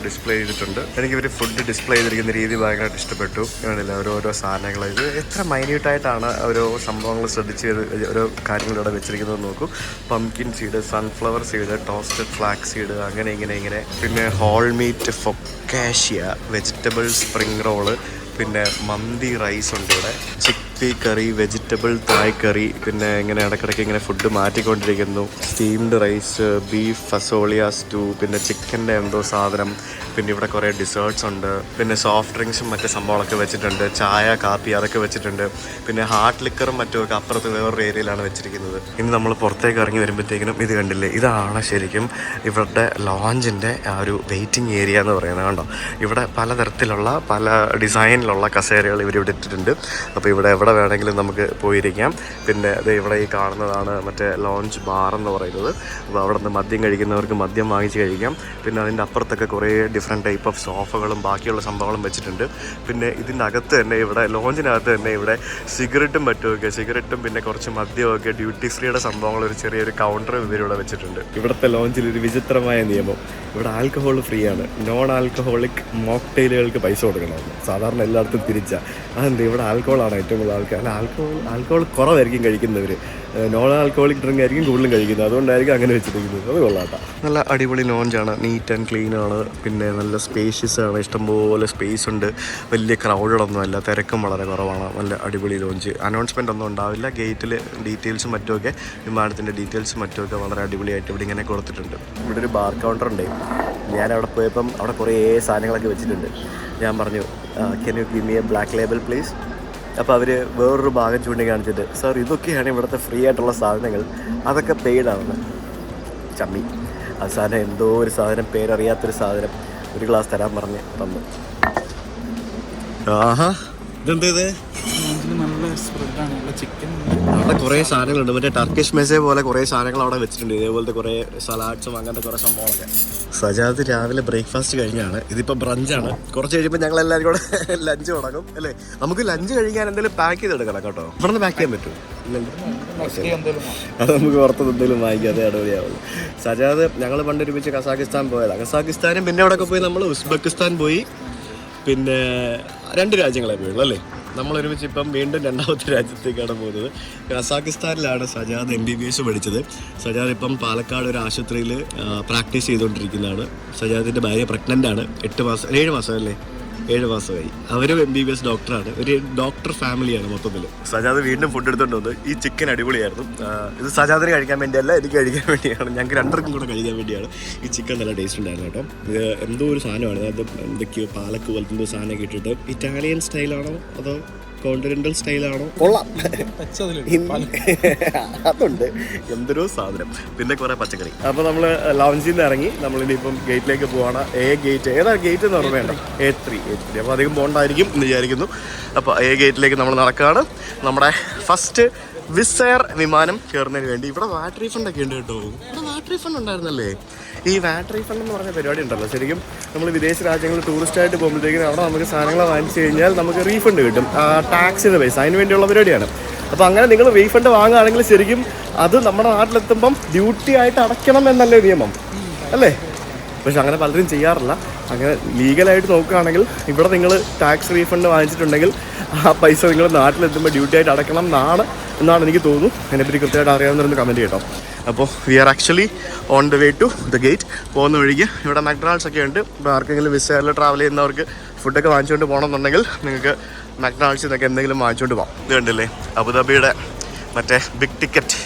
ഡിസ്പ്ലേ ചെയ്തിട്ടുണ്ട്. എനിക്കിവർ ഫുഡ് ഡിസ്പ്ലേ ചെയ്തിരിക്കുന്ന രീതി ഭയങ്കരമായിട്ട് ഇഷ്ടപ്പെട്ടു. വേണ്ടില്ല ഓരോരോ സാധനങ്ങൾ, ഇത് എത്ര മൈന്യൂട്ടായിട്ടാണ് ഓരോ സംഭവങ്ങൾ ശ്രദ്ധിച്ച് ഓരോ കാര്യങ്ങൾ ഇവിടെ വെച്ചിരിക്കുന്നത് നോക്കൂ. Pumpkin seed, sunflower seed, toasted flax seed, അങ്ങനെ ഇങ്ങനെ. പിന്നെ whole meat focaccia, vegetable spring roll, പിന്നെ മന്തി റൈസ് ഉണ്ട് ഇവിടെ, ചിക്പി കറി, വെജിറ്റബിൾ തായ് കറി. പിന്നെ ഇങ്ങനെ ഇടയ്ക്കിടയ്ക്ക് ഇങ്ങനെ ഫുഡ് മാറ്റിക്കൊണ്ടിരിക്കുന്നു. Steamed rice, beef fasolia stew, പിന്നെ ചിക്കൻ്റെ എന്തോ സാധനം. പിന്നെ ഇവിടെ കുറേ ഡിസേർട്ട്സ് ഉണ്ട്. പിന്നെ സോഫ്റ്റ് ഡ്രിങ്ക്സും മറ്റു സംഭവങ്ങളൊക്കെ വെച്ചിട്ടുണ്ട്. ചായ, കാപ്പി അതൊക്കെ വെച്ചിട്ടുണ്ട്. പിന്നെ ഹാർട്ട് ലിക്കറും മറ്റുമൊക്കെ അപ്പുറത്ത് വേറൊരു ഏരിയയിലാണ് വെച്ചിരിക്കുന്നത്. ഇനി നമ്മൾ പുറത്തേക്ക് ഇറങ്ങി വരുമ്പോഴത്തേക്കിനും ഇത് കണ്ടില്ലേ, ഇതാണ് ശരിക്കും ഇവരുടെ ലോഞ്ചിൻ്റെ ആ ഒരു വെയിറ്റിംഗ് ഏരിയ എന്ന് പറയുന്നത്. കണ്ടോ, ഇവിടെ പലതരത്തിലുള്ള പല ഡിസൈനിലുള്ള കസേരകൾ ഇവരിവിടെ ഇട്ടിട്ടുണ്ട്. അപ്പോൾ ഇവിടെ എവിടെ വേണമെങ്കിലും നമുക്ക് പോയിരിക്കാം. പിന്നെ അത് ഇവിടെ ഈ കാണുന്നതാണ് മറ്റേ ലോഞ്ച് ബാർ എന്ന് പറയുന്നത്. അപ്പോൾ അവിടെ നിന്ന് മദ്യം കഴിക്കുന്നവർക്ക് മദ്യം വാങ്ങിച്ച് കഴിക്കാം. പിന്നെ അതിൻ്റെ അപ്പുറത്തൊക്കെ കുറേ ഡിഫറെൻറ്റ് ടൈപ്പ് ഓഫ് സോഫകളും ബാക്കിയുള്ള സംഭവങ്ങളും വെച്ചിട്ടുണ്ട്. പിന്നെ ഇതിൻ്റെ അകത്ത് തന്നെ ഇവിടെ ലോഞ്ചിനകത്ത് തന്നെ ഇവിടെ സിഗരറ്റും മറ്റുമൊക്കെ, സിഗരറ്റും പിന്നെ കുറച്ച് മദ്യമൊക്കെ ഡ്യൂട്ടി ഫ്രീയുടെ സംഭവങ്ങൾ ഒരു ചെറിയൊരു കൗണ്ടർ ഇവരിവിടെ വെച്ചിട്ടുണ്ട്. ഇവിടുത്തെ ലോഞ്ചിൽ ഒരു വിചിത്രമായ നിയമം, ഇവിടെ ആൽക്കഹോൾ ഫ്രീ ആണ്. നോൺ ആൽക്കഹോളിക് മോക്ടെയിലുകൾക്ക് പൈസ കൊടുക്കണമെന്ന്. സാധാരണ എല്ലായിടത്തും തിരിച്ചാണ്. അതെന്ത്, ഇവിടെ ആൽക്കഹോളാണ് ഏറ്റവും കൂടുതൽ ആൾക്കാർ. അല്ല, ആൽക്കഹോൾ കുറവായിരിക്കും കഴിക്കുന്നവർ. നോൺ ആൽക്കഹോളിക് ഡ്രിങ്ക് ആയിരിക്കും കൂടുതലും കഴിക്കുന്നത്. അതുകൊണ്ടായിരിക്കും അങ്ങനെ വെച്ചിരിക്കുന്നത്. അത് കൊള്ളാട്ടോ. നല്ല അടിപൊളി ലോഞ്ചാണ്, നീറ്റ് ആൻഡ് ക്ലീൻ ആണ്. പിന്നെ നല്ല സ്പേഷ്യസ് ആണ്, ഇഷ്ടംപോലെ സ്പേസ് ഉണ്ട്. വലിയ ക്രൗഡൊന്നുമല്ല, തിരക്കും വളരെ കുറവാണ്. നല്ല അടിപൊളി ലോഞ്ച്. അനൗൺസ്മെൻ്റ് ഒന്നും ഉണ്ടാവില്ല. ഗേറ്റിൽ ഡീറ്റെയിൽസും മറ്റുമൊക്കെ, വിമാനത്തിൻ്റെ ഡീറ്റെയിൽസും മറ്റുമൊക്കെ വളരെ അടിപൊളിയായിട്ട് ഇവിടെ ഇങ്ങനെ കൊടുത്തിട്ടുണ്ട്. ഇവിടെ ഒരു ബാർ കൗണ്ടർ ഉണ്ട്. ഞാൻ അവിടെ പോയപ്പം അവിടെ കുറേ സാധനങ്ങളൊക്കെ വെച്ചിട്ടുണ്ട്. ഞാൻ പറഞ്ഞു, can you give me A black label please? അപ്പോൾ അവർ വേറൊരു ഭാഗം ചൂണ്ടിക്കാണിച്ചിട്ട്, സാർ ഇതൊക്കെയാണ് ഇവിടുത്തെ ഫ്രീ ആയിട്ടുള്ള സാധനങ്ങൾ, അതൊക്കെ പെയ്ഡാണെന്ന്. ചമ്മി. ആ സാധനം എന്തോ ഒരു സാധനം, പേരറിയാത്തൊരു സാധനം ഒരു ഗ്ലാസ് തരാൻ പറഞ്ഞ് തന്നു. ആഹാ, ഇതെന്ത് ഇത്? നല്ല സ്പ്രെഡാണ്, നല്ല ചിക്കൻ. അവിടെ കുറേ സാധനങ്ങളുണ്ട്, മറ്റേ ടർക്കിഷ് മെസ്സേ പോലെ കുറേ സാധനങ്ങൾ അവിടെ വെച്ചിട്ടുണ്ട്. ഇതേപോലത്തെ കുറേ സലാഡ്സും അങ്ങനത്തെ കുറേ സംഭവങ്ങളൊക്കെ. സജാദ് രാവിലെ ബ്രേക്ക്ഫാസ്റ്റ് കഴിഞ്ഞാണ്, ഇതിപ്പോൾ ബ്രഞ്ചാണ്. കുറച്ച് കഴിയുമ്പോൾ ഞങ്ങൾ എല്ലാവരും കൂടെ ലഞ്ച് തുടങ്ങും അല്ലേ. നമുക്ക് ലഞ്ച് കഴിക്കാൻ എന്തെങ്കിലും പാക്ക് ചെയ്തെടുക്കണം കേട്ടോ. ഇവിടെ നിന്ന് പാക്ക് ചെയ്യാൻ പറ്റുമോ? അത് നമുക്ക് പുറത്ത് എന്തെങ്കിലും വാങ്ങിക്കാം, അതേ അടിപൊളിയാവുള്ളൂ. സജാദ് ഞങ്ങൾ പണ്ട് ഒരുമിച്ച് കസാഖിസ്ഥാൻ പോയതാണ്. കസാഖിസ്ഥാനും പിന്നെ അവിടെയൊക്കെ പോയി നമ്മൾ ഉസ്ബെക്കിസ്ഥാൻ പോയി, പിന്നെ 2 രാജ്യങ്ങളെ പോയുള്ളൂ അല്ലേ. നമ്മളൊരുമിച്ച് ഇപ്പം വീണ്ടും 2ാമത്തെ രാജ്യത്തേക്കാണ് പോകുന്നത്. കസാഖിസ്ഥാനിലാണ് സജാദ് MBBS പഠിച്ചത്. സജാദ് ഇപ്പം പാലക്കാട് ഒരു ആശുപത്രിയിൽ പ്രാക്ടീസ് ചെയ്തുകൊണ്ടിരിക്കുന്നതാണ്. സജാദിൻ്റെ ഭാര്യ പ്രഗ്നൻ്റ് ആണ്. 7 മാസം അല്ലേ, 7 മാസമായി. അവരും MBBS ഡോക്ടറാണ്. ഒരു ഡോക്ടർ ഫാമിലിയാണ് മൊത്തത്തിൽ. സജാദ് വീണ്ടും ഫുഡ് എടുത്തുകൊണ്ട് വന്നു. ഈ ചിക്കൻ അടിപൊളിയായിരുന്നു. ഇത് സജാദിന് കഴിക്കാൻ വേണ്ടിയല്ല, എനിക്ക് കഴിക്കാൻ വേണ്ടിയാണ്. ഞങ്ങൾക്ക് 2 കൂടെ കഴിക്കാൻ വേണ്ടിയാണ്. ഈ ചിക്കൻ നല്ല ടേസ്റ്റ് ഉണ്ടായിരുന്നു കേട്ടോ. ഇത് എന്തോ ഒരു സാധനമാണ്, അതായത് എന്തൊക്കെയോ പാലക്ക് പോലത്തെ എന്തോ സാധനമൊക്കെ ഇട്ടിട്ട്. ഇറ്റാലിയൻ സ്റ്റൈലാണോ അതോ കോണ്ടിനെന്റൽ സ്റ്റൈലാണോ? കൊള്ളാം, അതുണ്ട് എന്തൊരു സാധനം. പിന്നെ കുറെ പച്ചക്കറി. അപ്പോൾ നമ്മൾ ലൗഞ്ചിൽ നിന്ന് ഇറങ്ങി നമ്മളിനിയിപ്പം ഗേറ്റിലേക്ക് പോവാണ്. ഗേറ്റ് ഏതാ ഗേറ്റ് എന്ന് ഓർമ്മ വേണ്ട, A3. അപ്പോൾ അധികം പോകണ്ടായിരിക്കും എന്ന് വിചാരിക്കുന്നു. അപ്പോൾ ഗേറ്റിലേക്ക് നമ്മൾ നടക്കുകയാണ്. നമ്മുടെ ഫസ്റ്റ് വിസ് എയർ വിമാനം കയറുന്നതിന് വേണ്ടി. ഇവിടെ വാറ്റ് റീഫണ്ട് ഒക്കെ ഉണ്ട് കേട്ടോ. ഇവിടെ വാറ്റ് റീഫണ്ട് ഉണ്ടായിരുന്നല്ലേ. ഈ വാറ്റ് റീഫണ്ട് എന്ന് പറഞ്ഞ പരിപാടി ഉണ്ടല്ലോ, ശരിക്കും നമ്മൾ വിദേശ രാജ്യങ്ങളിൽ ടൂറിസ്റ്റായിട്ട് പോകുമ്പോഴത്തേക്കും അവിടെ നമുക്ക് സാധനങ്ങൾ വാങ്ങിച്ചു കഴിഞ്ഞാൽ നമുക്ക് റീഫണ്ട് കിട്ടും, ടാക്സിൻ്റെ പൈസ, അതിന് വേണ്ടിയുള്ള പരിപാടിയാണ്. അപ്പോൾ അങ്ങനെ നിങ്ങൾ റീഫണ്ട് വാങ്ങുകയാണെങ്കിൽ ശരിക്കും അത് നമ്മുടെ നാട്ടിലെത്തുമ്പം ഡ്യൂട്ടി ആയിട്ട് അടയ്ക്കണം എന്നല്ലേ നിയമം അല്ലേ. പക്ഷെ അങ്ങനെ പലരും ചെയ്യാറില്ല. അങ്ങനെ ലീഗലായിട്ട് നോക്കുകയാണെങ്കിൽ ഇവിടെ നിങ്ങൾ ടാക്സ് റീഫണ്ട് വാങ്ങിച്ചിട്ടുണ്ടെങ്കിൽ ആ പൈസ നിങ്ങൾ നാട്ടിലെത്തുമ്പോൾ ഡ്യൂട്ടി ആയിട്ട് അടയ്ക്കണം എന്നാണ് എനിക്ക് തോന്നുന്നു. അതിനെപ്പറ്റി കൃത്യമായിട്ട് അറിയാവുന്നവരൊന്ന് കമൻറ്റ് ചെയ്യട്ടോ. അപ്പോൾ we are actually on the way to the gate. പോകുന്ന വഴിക്ക് ഇവിടെ മക്ഡൊണാൾഡ്സ് ഒക്കെ ഉണ്ട്. ഇപ്പോൾ ആർക്കെങ്കിലും വിസ് എയറിൽ ട്രാവൽ ചെയ്യുന്നവർക്ക് ഫുഡൊക്കെ വാങ്ങിച്ചുകൊണ്ട് പോകണമെന്നുണ്ടെങ്കിൽ നിങ്ങൾക്ക് മക്ഡൊണാൾഡ്സിൽ നിന്നൊക്കെ എന്തെങ്കിലും വാങ്ങിച്ചുകൊണ്ട് പോകാം. ഇത് കണ്ടില്ലേ, അബുദാബിയുടെ മറ്റേ ബിഗ് ടിക്കറ്റ്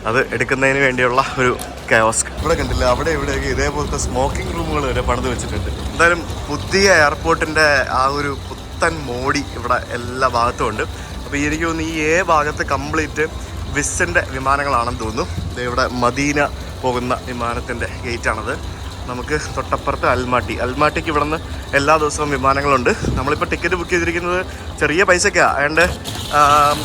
അത് എടുക്കുന്നതിന് വേണ്ടിയുള്ള ഒരു കയോസ്ക്. ഇവിടെ കണ്ടില്ല, അവിടെ ഇവിടെയൊക്കെ ഇതേപോലത്തെ സ്മോക്കിംഗ് റൂമുകൾ വരെ പണിത് വെച്ചിട്ടുണ്ട്. എന്തായാലും പുതിയ എയർപോർട്ടിൻ്റെ ആ ഒരു പുത്തൻ മോടി ഇവിടെ എല്ലാ ഭാഗത്തും ഉണ്ട്. അപ്പോൾ എനിക്ക് തോന്നുന്നു ഈ ഭാഗത്ത് കംപ്ലീറ്റ് വിസിൻ്റെ വിമാനങ്ങളാണെന്ന് തോന്നുന്നു. ഇവിടെ മദീന പോകുന്ന വിമാനത്തിൻ്റെ ഗേറ്റാണത്. നമുക്ക് തൊട്ടപ്പുറത്ത് അൽമാട്ടിക്ക് ഇവിടെ നിന്ന് എല്ലാ ദിവസവും വിമാനങ്ങളുണ്ട്. നമ്മളിപ്പോൾ ടിക്കറ്റ് ബുക്ക് ചെയ്തിരിക്കുന്നത് ചെറിയ പൈസയ്ക്കാണ്. അതുകൊണ്ട്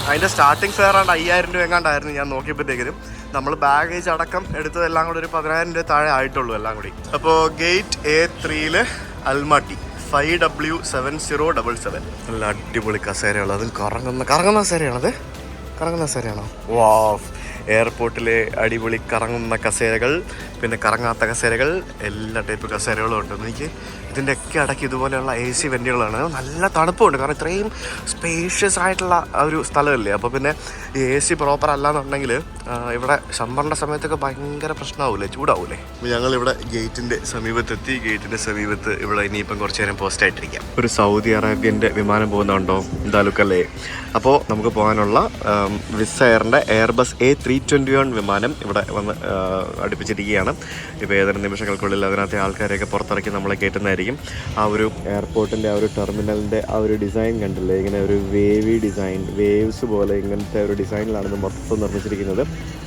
അതിൻ്റെ സ്റ്റാർട്ടിങ് ഫെയർ ആണ്ട് 5000 രൂപ എങ്ങാണ്ടായിരുന്നു ഞാൻ നോക്കിയപ്പോഴത്തേക്കിനും. നമ്മൾ ബാഗേജ് അടക്കം എടുത്തതെല്ലാം കൂടി ഒരു 10000 രൂപ താഴെ ആയിട്ടുള്ളൂ എല്ലാം കൂടി. അപ്പോൾ ഗേറ്റ് A3 അൽമാട്ടി 5W7077. നല്ല അടിപൊളി കസേരകൾ, അതിൽ കറങ്ങുന്ന കസേരയാണത്. കറങ്ങുന്ന കസേരയാണോ? വാവ്. എയർപോർട്ടിലെ അടിപൊളി കറങ്ങുന്ന കസേരകൾ, പിന്നെ കറങ്ങാത്ത കസേരകൾ, എല്ലാ ടൈപ്പ് കസേരകളും ഉണ്ട്. എനിക്ക് ഇതിൻ്റെയൊക്കെ ഇടയ്ക്ക് ഇതുപോലെയുള്ള AC വെൻറ്റുകളാണ്. നല്ല തണുപ്പുണ്ട്, കാരണം ഇത്രയും സ്പേഷ്യസ് ആയിട്ടുള്ള ഒരു സ്ഥലമല്ലേ. അപ്പോൾ പിന്നെ ഈ AC പ്രോപ്പർ അല്ലാന്നുണ്ടെങ്കിൽ ഇവിടെ സമ്മറിൻ്റെ സമയത്തൊക്കെ ഭയങ്കര പ്രശ്നമാവില്ലേ, ചൂടാവൂലേ. ഞങ്ങളിവിടെ ഗേറ്റിൻ്റെ സമീപത്തെത്തി. ഗേറ്റിൻ്റെ സമീപത്ത് ഇവിടെ ഇനിയിപ്പം കുറച്ച് നേരം പോസ്റ്റ് ആയിട്ടിരിക്കാം. ഒരു സൗദി അറേബ്യൻ്റെ വിമാനം പോകുന്നുണ്ടോ എന്താ ലുക്കല്ലേ. അപ്പോൾ നമുക്ക് പോകാനുള്ള വിസ് എയറിൻ്റെ എയർബസ് A321 വിമാനം ഇവിടെ വന്ന് അടുപ്പിച്ചിരിക്കുകയാണ്. ഇപ്പോൾ ഏതാനും നിമിഷങ്ങൾക്കുള്ളിൽ അതിനകത്തെ ആൾക്കാരെയൊക്കെ പുറത്തിറക്കി നമ്മളെ കയറ്റുന്നതായിരിക്കും. ആ ഒരു എയർപോർട്ടിൻ്റെ ആ ഒരു ടെർമിനലിൻ്റെ ആ ഒരു ഡിസൈൻ കണ്ടില്ലേ, ഇങ്ങനെ ഒരു വേവി ഡിസൈൻ, വേവ്സ് പോലെ ഇങ്ങനത്തെ ഒരു ഡിസൈനിലാണ് ഇത് മൊത്തം നിർമ്മിച്ചിരിക്കുന്നത്.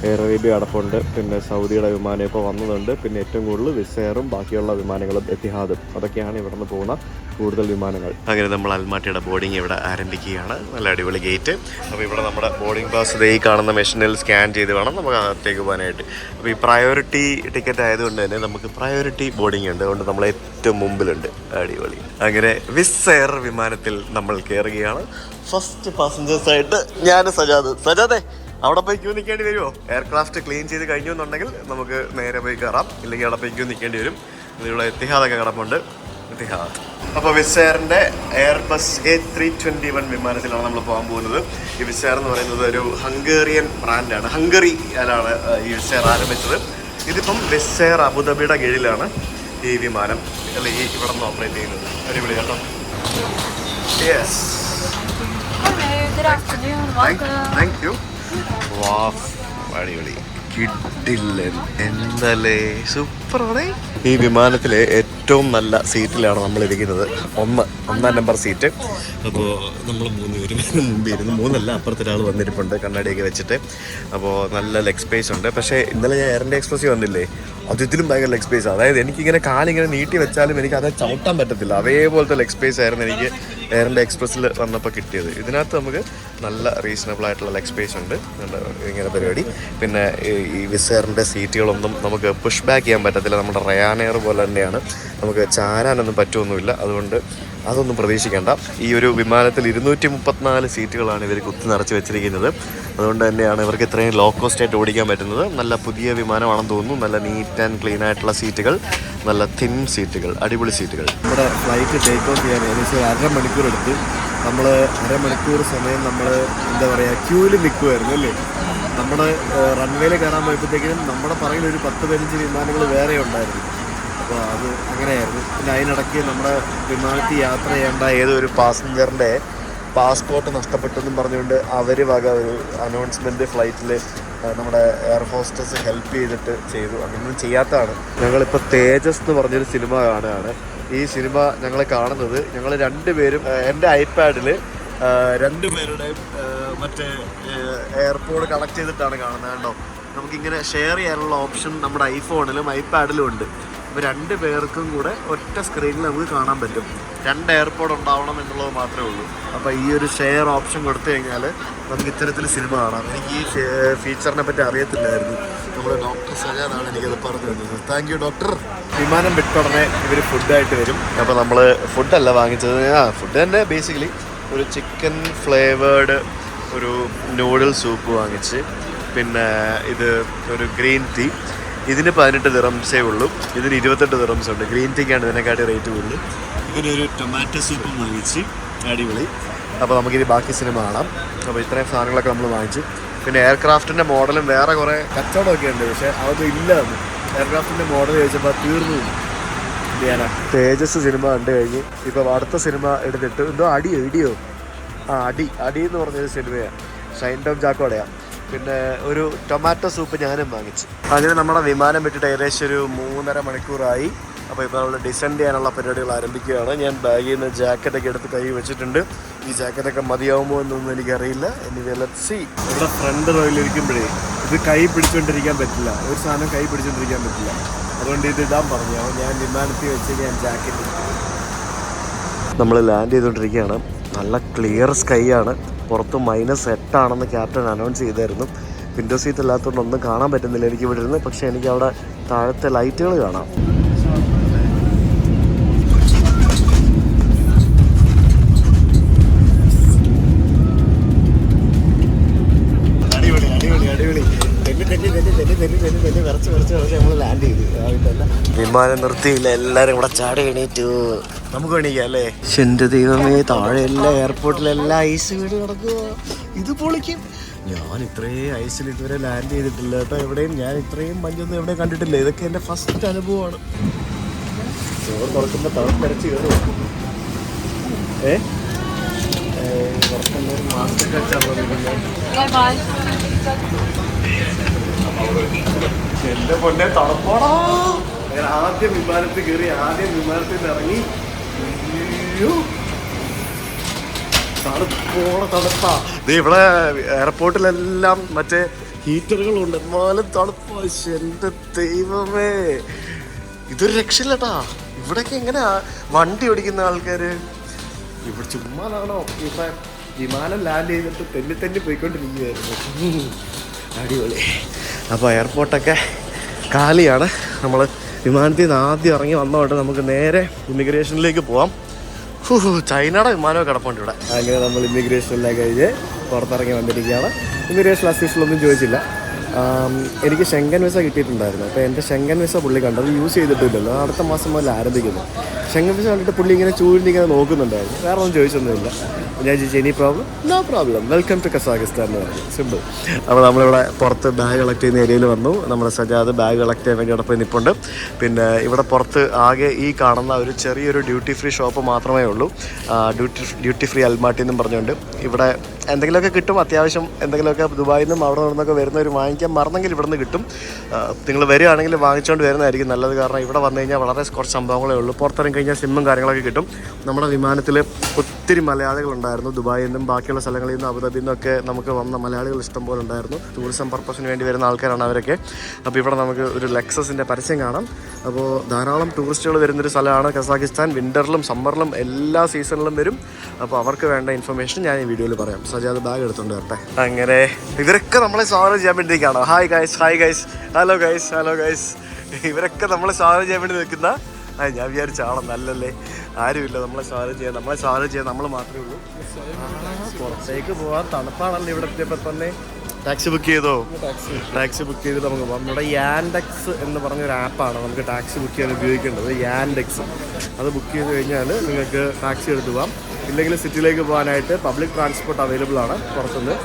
എയർ അറേബ്യ അടപ്പുണ്ട്, പിന്നെ സൗദിയുടെ വിമാനം ഇപ്പോൾ വന്നതുണ്ട്, പിന്നെ ഏറ്റവും കൂടുതൽ വിസ് എയറും ബാക്കിയുള്ള വിമാനങ്ങളും എത്തിഹാദും, അതൊക്കെയാണ് ഇവിടെ നിന്ന് പോകുന്ന കൂടുതൽ വിമാനങ്ങൾ. അങ്ങനെ നമ്മൾ അൽമാട്ടിയുടെ ബോർഡിങ് ഇവിടെ ആരംഭിക്കുകയാണ്. നല്ല അടിപൊളി ഗേറ്റ്. അപ്പോൾ ഇവിടെ നമ്മുടെ ബോർഡിംഗ് പാസ് ഈ കാണുന്ന മെഷീനിൽ സ്കാൻ ചെയ്ത് വേണം നമുക്ക് അകത്തേക്ക് പോകാനായിട്ട്. അപ്പോൾ ഈ പ്രയോറിറ്റി ടിക്കറ്റ് ആയതുകൊണ്ട് തന്നെ നമുക്ക് പ്രയോറിറ്റി ബോർഡിംഗ് ഉണ്ട്, അതുകൊണ്ട് നമ്മൾ ഏറ്റവും മുമ്പിലുണ്ട്. അടിപൊളി. അങ്ങനെ വിസ് എയർ വിമാനത്തിൽ നമ്മൾ കയറുകയാണ്. ഫസ്റ്റ് പാസഞ്ചേഴ്സായിട്ട് ഞാൻ സജാദേ അവിടെ പോയി ക്യൂ നിൽക്കേണ്ടി വരുമോ? എയർക്രാഫ്റ്റ് ക്ലീൻ ചെയ്ത് കഴിഞ്ഞു എന്നുണ്ടെങ്കിൽ നമുക്ക് നേരെ പോയി കയറാം, ഇല്ലെങ്കിൽ അവിടെ പോയി ക്യൂ നിൽക്കേണ്ടി വരും. ഇതിലുള്ള എത്തിഹാദൊക്കെ കിടപ്പുണ്ട്. എത്തിഹാദ്. അപ്പോൾ വിസ് എയറിൻ്റെ എയർബസ് A321 വിമാനത്തിലാണ് നമ്മൾ പോകാൻ പോകുന്നത്. ഈ വിസ് എയർ എന്ന് പറയുന്നത് ഒരു ഹംഗേറിയൻ ബ്രാൻഡാണ്. ഹംഗറിയിലാണ് ഈ വിസ് എയർ ആരംഭിച്ചത്. ഇതിപ്പം വിസ് എയർ അബുദാബിയുടെ കീഴിലാണ് ഈ വിമാനം അല്ലെ ഈ ഇവിടെ നിന്ന് ഓപ്പറേറ്റ് ചെയ്യുന്നത്. അടിപൊളി കേട്ടോ. Yes, thank you. വാവ്, അടിപൊളി. കിട്ടില്ല എന്തല്ലേ സൂപ്പറാണേ. ഈ വിമാനത്തിലെ ഏറ്റവും നല്ല സീറ്റിലാണ് നമ്മൾ ഇരിക്കുന്നത്. ഒന്നാം നമ്പർ സീറ്റ്. അപ്പോൾ നമ്മൾ 3 പേരും മുമ്പ് ഇരുന്ന് 3 അപ്പുറത്തൊരാൾ വന്നിരിപ്പുണ്ട് കണ്ണാടിയൊക്കെ വെച്ചിട്ട്. അപ്പോൾ നല്ല ലെഗ് സ്പേസ് ഉണ്ട്. പക്ഷേ ഇന്നലെ ഞാൻ എയർ ഇന്ത്യ എക്സ്പ്രസ് വന്നില്ലേ, അതിലും ഭയങ്കര ലെഗ് സ്പേസ്. അതായത് എനിക്കിങ്ങനെ കാലിങ്ങനെ നീട്ടി വെച്ചാലും എനിക്ക് അത് ചവിട്ടാൻ പറ്റത്തില്ല. അതേപോലത്തെ ലെഗ് സ്പേസ് ആയിരുന്നു എനിക്ക് എയർ ഇന്ത്യ എക്സ്പ്രസ്സിൽ വന്നപ്പോൾ കിട്ടിയത്. ഇതിനകത്ത് നമുക്ക് നല്ല റീസണബിൾ ആയിട്ടുള്ള ലെഗ് സ്പേസ് ഉണ്ട്. ഇങ്ങനെ പരിപാടി. പിന്നെ ഈ വിസെയറിൻ്റെ സീറ്റുകളൊന്നും നമുക്ക് പുഷ് ബാക്ക് ചെയ്യാൻ പറ്റത്തില്ല. നമ്മുടെ റയാനെയർ പോലെ തന്നെയാണ്, നമുക്ക് ചാരാനൊന്നും പറ്റുമൊന്നുമില്ല. അതുകൊണ്ട് അതൊന്നും പ്രതീക്ഷിക്കേണ്ട. ഈ ഒരു വിമാനത്തിൽ 234 സീറ്റുകളാണ് ഇവർ കുത്തി നിറച്ച് വെച്ചിരിക്കുന്നത്. അതുകൊണ്ട് തന്നെയാണ് ഇവർക്ക് ഇത്രയും ലോ കോസ്റ്റ് ആയിട്ട് ഓടിക്കാൻ പറ്റുന്നത്. നല്ല പുതിയ വിമാനമാണെന്ന് തോന്നുന്നു. നല്ല നീറ്റ് ആൻഡ് ക്ലീൻ ആയിട്ടുള്ള സീറ്റുകൾ, നല്ല തിൻ സീറ്റുകൾ, അടിപൊളി സീറ്റുകൾ. നമ്മുടെ ഫ്ലൈറ്റ് ടേക്ക് ഓഫ് ചെയ്യാൻ ഏകദേശം 1.5 മണിക്കൂർ എടുത്ത്. നമ്മൾ 1.5 മണിക്കൂർ സമയം നമ്മൾ എന്താ പറയുക ക്യൂവിൽ നിൽക്കുമായിരുന്നു അല്ലേ. നമ്മൾ റൺവേയിൽ കയറാൻ പോയപ്പോഴത്തേക്കും നമ്മുടെ പറയിൽ ഒരു 10-15 വിമാനങ്ങൾ വേറെ ഉണ്ടായിരുന്നു. അപ്പോൾ അത് അങ്ങനെയായിരുന്നു. പിന്നെ അതിനിടയ്ക്ക് നമ്മുടെ വിമാനത്തിൽ യാത്ര ചെയ്യേണ്ട ഏതൊരു പാസഞ്ചറിൻ്റെ പാസ്പോർട്ട് നഷ്ടപ്പെട്ടെന്നും പറഞ്ഞുകൊണ്ട് അവർ വക ഒരു അനൗൺസ്മെൻറ്റ് ഫ്ലൈറ്റിൽ നമ്മുടെ എയർ ഹോസ്റ്റസ് ഹെൽപ്പ് ചെയ്തിട്ട് ചെയ്തു. അതൊന്നും ചെയ്യാത്തതാണ്. ഞങ്ങളിപ്പോൾ തേജസ് എന്ന് പറഞ്ഞൊരു സിനിമ കാണുകയാണ്. ഈ സിനിമ ഞങ്ങൾ കാണുന്നത് ഞങ്ങൾ 2 പേരും എൻ്റെ ഐപാഡിൽ 2 പേരുടെയും മറ്റേ എയർപോർട്ട് കണക്ട് ചെയ്തിട്ടാണ് കാണുന്നത്. കണ്ടോ, നമുക്കിങ്ങനെ ഷെയർ ചെയ്യാനുള്ള ഓപ്ഷൻ നമ്മുടെ ഐഫോണിലും ഐപാഡിലും ഉണ്ട്. അപ്പോൾ 2 പേർക്കും കൂടെ ഒറ്റ സ്ക്രീനിൽ നമുക്ക് കാണാൻ പറ്റും. 2 എയർപോർട്ട് ഉണ്ടാവണം എന്നുള്ളത് മാത്രമേ ഉള്ളൂ. അപ്പോൾ ഈ ഒരു ഷെയർ ഓപ്ഷൻ കൊടുത്തു കഴിഞ്ഞാൽ നമുക്ക് ഇത്തരത്തിൽ സിനിമ കാണാം. എനിക്ക് ഈ ഫീച്ചറിനെ പറ്റി അറിയത്തില്ലായിരുന്നു. നമ്മുടെ ഡോക്ടർ സജാദാണ് എനിക്കത് പറഞ്ഞു തന്നത്. Thank you doctor. വിമാനം വിട്ടുടനെ ഇവർ ഫുഡായിട്ട് വരും. അപ്പോൾ നമ്മൾ ഫുഡല്ല വാങ്ങിച്ചത്. ഫുഡ് തന്നെ ബേസിക്കലി ഒരു ചിക്കൻ ഫ്ലേവേർഡ് ഒരു നൂഡിൽ സൂപ്പ് വാങ്ങിച്ച്, പിന്നെ ഇത് ഒരു ഗ്രീൻ ടീ. ഇതിന് 18 ദിറംസേ ഉള്ളൂ. ഇതിന് 28 ദിറംസ് ഉണ്ട്. ഗ്രീൻ ടീക്കാണ് ഇതിനെക്കാട്ടി റേറ്റ് കൂടുതൽ. ഇതിനൊരു ടൊമാറ്റോ സൂപ്പും വാങ്ങിച്ച്, അടിപൊളി. അപ്പോൾ നമുക്കിത് ബാക്കി സിനിമ കാണാം. അപ്പോൾ ഇത്രയും സാധനങ്ങളൊക്കെ നമ്മൾ വാങ്ങിച്ചു. പിന്നെ എയർക്രാഫ്റ്റിൻ്റെ മോഡലും വേറെ കുറേ കച്ചവടമൊക്കെ ഉണ്ട്. പക്ഷേ അതൊന്നും ഇല്ല. എയർക്രാഫ്റ്റിൻ്റെ മോഡൽ ചോദിച്ചപ്പോൾ തീർന്നു. ചെയ്യാനാ തേജസ് സിനിമ കണ്ടു കഴിഞ്ഞ് ഇപ്പോൾ അടുത്ത സിനിമ എടുത്തിട്ട് എന്തോ ഇടിയോ അടി എന്ന് പറഞ്ഞൊരു സിനിമയാണ്. ഷൈൻ ടോം ചാക്കോടെയാണ്. പിന്നെ ഒരു ടൊമാറ്റോ സൂപ്പ് ഞാനും വാങ്ങിച്ചു. അങ്ങനെ നമ്മുടെ വിമാനം വിട്ടിട്ട് ഏകദേശം ഒരു 3.5 മണിക്കൂറായി. അപ്പോൾ ഇപ്പോൾ നമ്മൾ ഡിസെൻഡ് ചെയ്യാനുള്ള പരിപാടികൾ ആരംഭിക്കുകയാണ്. ഞാൻ ബാഗിൽ നിന്ന് ജാക്കറ്റൊക്കെ എടുത്ത് കൈ വെച്ചിട്ടുണ്ട്. ഈ ജാക്കറ്റൊക്കെ മതിയാവുമോ എന്നൊന്നും എനിക്കറിയില്ല. Anyway let's see. ഇവിടെ ഫ്രണ്ട് റോയിലിരിക്കുമ്പോഴേ ഇത് കൈ പിടിച്ചുകൊണ്ടിരിക്കാൻ പറ്റില്ല. ഒരു സാധനം കൈ പിടിച്ചുകൊണ്ടിരിക്കാൻ പറ്റില്ല. അതുകൊണ്ട് ഇത് ഇടാൻ പറഞ്ഞു. ഞാൻ വിമാനത്തിൽ വെച്ച് ഞാൻ ജാക്കറ്റ്. നമ്മൾ ലാൻഡ് ചെയ്തുകൊണ്ടിരിക്കുകയാണ്. നല്ല ക്ലിയർ സ്കൈ ആണ്. പുറത്ത് -8 ആണെന്ന് ക്യാപ്റ്റൻ അനൗൺസ് ചെയ്തായിരുന്നു. വിൻഡോ സീറ്റ് അല്ലാത്തതുകൊണ്ട് ഒന്നും കാണാൻ പറ്റുന്നില്ല എനിക്ക് ഇവിടെ ഇരുന്ന്. പക്ഷേ എനിക്ക് അവിടെ താഴത്തെ ലൈറ്റുകൾ കാണാം. അടിപൊളി അടിപൊളി അടിപൊളി. വിറച്ച് നമ്മൾ ലാൻഡ് ചെയ്തു. വിമാനം നിർത്തിയില്ല. എല്ലാവരും ഇവിടെ ചാടി എണീറ്റു. നമുക്ക് എണീക്കാം അല്ലേ? എൻ്റെ ദൈവമേ, താഴെ എല്ലാ എയർപോർട്ടിലെല്ലാം ഐസ് വീട് കിടക്കുക. ഇത് പൊളിക്കും. ഞാൻ ഇത്രയും ഐസിൽ ഇതുവരെ ലാൻഡ് ചെയ്തിട്ടില്ല കേട്ടോ. എവിടെയും ഞാൻ ഇത്രയും മഞ്ഞൊന്നും എവിടെയും കണ്ടിട്ടില്ല. ഇതൊക്കെ എൻ്റെ ഫസ്റ്റ് അനുഭവമാണ്. ചോറ് തുറക്കുമ്പോൾ തളർത്തരച്ച് കയറും. മാസ്ക് വെച്ചാണല്ലോ. എൻ്റെ പൊന്നെ തണുപ്പാടാ. ഞാൻ ആദ്യം വിമാനത്തിൽ കയറി, ആദ്യം വിമാനത്തിൽ നിന്ന് ഇറങ്ങി. തണുപ്പാ. ഇവിടെ എയർപോർട്ടിലെല്ലാം മറ്റേ ഹീറ്ററുകളുണ്ട്. എന്നാലും തണുപ്പാ. എൻ്റെ ദൈവമേ, ഇതൊരു രക്ഷയില്ലട്ടാ. ഇവിടെയൊക്കെ എങ്ങനെയാ വണ്ടി ഓടിക്കുന്ന ആൾക്കാർ? ഇവിടെ ചുമ്മാതാണോ? ഇപ്പം വിമാനം ലാൻഡ് ചെയ്തിട്ട് തെന്നി പോയിക്കൊണ്ടിരിക്കുകയായിരുന്നു. അടിപൊളി. അപ്പോൾ എയർപോർട്ടൊക്കെ കാലിയാണ്. നമ്മൾ വിമാനത്തിൽ നിന്ന് ആദ്യം ഇറങ്ങി വന്നോട്ട് നമുക്ക് നേരെ ഇമിഗ്രേഷനിലേക്ക് പോവാം. ചൈനയുടെ വിമാനമൊക്കെ കിടപ്പുണ്ട് ഇവിടെ. അങ്ങനെ നമ്മൾ ഇമിഗ്രേഷനെല്ലാം കഴിഞ്ഞ് പുറത്തിറങ്ങി വന്നിരിക്കുകയാണ്. ഇമിഗ്രേഷൻ അസിസ്റ്റൊന്നും ചോദിച്ചില്ല. എനിക്ക് ഷെങ്കൻ വിസ കിട്ടിയിട്ടുണ്ടായിരുന്നു. അപ്പോൾ എൻ്റെ ഷെങ്കൻ വിസ പുള്ളി കണ്ടത് യൂസ് ചെയ്തിട്ടില്ലല്ലോ. അടുത്ത മാസം മുതൽ ആരംഭിക്കുന്നു. ഷെങ്കൻ വിസ കണ്ടിട്ട് പുള്ളി ഇങ്ങനെ ചൂണ്ടിങ്ങനെ നോക്കുന്നുണ്ടായിരുന്നു. വേറെ ഒന്നും ചോദിച്ചൊന്നുമില്ല. ഞാൻ ചോദിച്ചു any problem? No problem, welcome to Kazakhstan എന്ന് പറഞ്ഞു. സിമ്പിൾ. അപ്പോൾ നമ്മളിവിടെ പുറത്ത് ബാഗ് കളക്ട് ചെയ്യുന്ന ഏരിയയിൽ വന്നു. നമ്മുടെ സജാദ് ബാഗ് കളക്ട് ചെയ്യാൻ വേണ്ടി അവിടെ പോയി നിൽപ്പുണ്ട്. പിന്നെ ഇവിടെ പുറത്ത് ആകെ ഈ കാണുന്ന ഒരു ചെറിയൊരു ഡ്യൂട്ടി ഫ്രീ ഷോപ്പ് മാത്രമേ ഉള്ളൂ. ഡ്യൂട്ടി ഫ്രീ അൽമാട്ടി എന്നും പറഞ്ഞുകൊണ്ട്. ഇവിടെ എന്തെങ്കിലുമൊക്കെ കിട്ടും. അത്യാവശ്യം എന്തെങ്കിലുമൊക്കെ ദുബായിൽ നിന്നും അവിടെ നിന്നൊക്കെ വരുന്നവർ വാങ്ങിക്കാൻ മറന്നെങ്കിൽ ഇവിടെ നിന്ന് കിട്ടും. നിങ്ങൾ വരികയാണെങ്കിൽ വാങ്ങിച്ചുകൊണ്ട് വരുന്നതായിരിക്കും നല്ലത്. കാരണം ഇവിടെ വന്നു കഴിഞ്ഞാൽ വളരെ കുറച്ച് സംഭവങ്ങളേ ഉള്ളൂ. പുറത്തിറങ്ങി കഴിഞ്ഞാൽ സിമ്മും കാര്യങ്ങളൊക്കെ കിട്ടും. നമ്മുടെ വിമാനത്തിൽ ഒത്തിരി മലയാളികളുണ്ടായിരുന്നു. ദുബായിൽ നിന്നും ബാക്കിയുള്ള സ്ഥലങ്ങളിൽ നിന്നും അബുദാബിയിൽ നിന്നൊക്കെ നമുക്ക് വന്ന മലയാളികൾ ഇഷ്ടംപോലെ ഉണ്ടായിരുന്നു. ടൂറിസം പർപ്പസിന് വേണ്ടി വരുന്ന ആൾക്കാരാണ് അവരൊക്കെ. അപ്പോൾ ഇവിടെ നമുക്ക് ഒരു ലെക്സസിൻ്റെ പരസ്യം കാണാം. അപ്പോൾ ധാരാളം ടൂറിസ്റ്റുകൾ വരുന്നൊരു സ്ഥലമാണ് കസാഖിസ്ഥാൻ. വിൻ്ററിലും സമ്മറിലും എല്ലാ സീസണിലും വരും. അപ്പോൾ അവർക്ക് വേണ്ട ഇൻഫർമേഷൻ ഞാൻ ഈ വീഡിയോയിൽ പറയാം. സജാദ് ബാഗ് എടുത്തുകൊണ്ട് വരട്ടെ. അങ്ങനെ ഇവരൊക്കെ നമ്മളെ സ്വാഗതം ചെയ്യാൻ വേണ്ടിയിരിക്കുകയാണോ? Hi guys, hi guys, hello guys, hello guys. ഇവരൊക്കെ നമ്മളെ സ്വാഗതം ചെയ്യാൻ വേണ്ടി നിൽക്കുന്ന ഞാൻ വിചാരിച്ച ആളെന്നല്ലല്ലേ, ആരുമില്ല നമ്മളെ സ്വാഗതം ചെയ്യാൻ നമ്മൾ മാത്രമേ ഉള്ളൂ. പുറത്തേക്ക് പോകാൻ തണുപ്പാണല്ലോ ഇവിടെ എത്തിയപ്പോൾ തന്നെ. ടാക്സി ബുക്ക് ചെയ്തോ? ടാക്സി ബുക്ക് ചെയ്തിട്ട് നമുക്ക് പോകാം. നമ്മുടെ യാൻഡെക്സ് എന്ന് പറഞ്ഞൊരു ആപ്പാണ് നമുക്ക് ടാക്സി ബുക്ക് ചെയ്യാൻ ഉപയോഗിക്കേണ്ടത്. യാൻഡെക്സ് അത് ബുക്ക് ചെയ്ത് കഴിഞ്ഞാൽ നിങ്ങൾക്ക് ടാക്സി എടുത്ത് പോകാം. ഇല്ലെങ്കിൽ സിറ്റിയിലേക്ക് പോകാനായിട്ട് പബ്ലിക് ട്രാൻസ്പോർട്ട് അവൈലബിൾ ആണ്. പുറത്തുനിന്ന്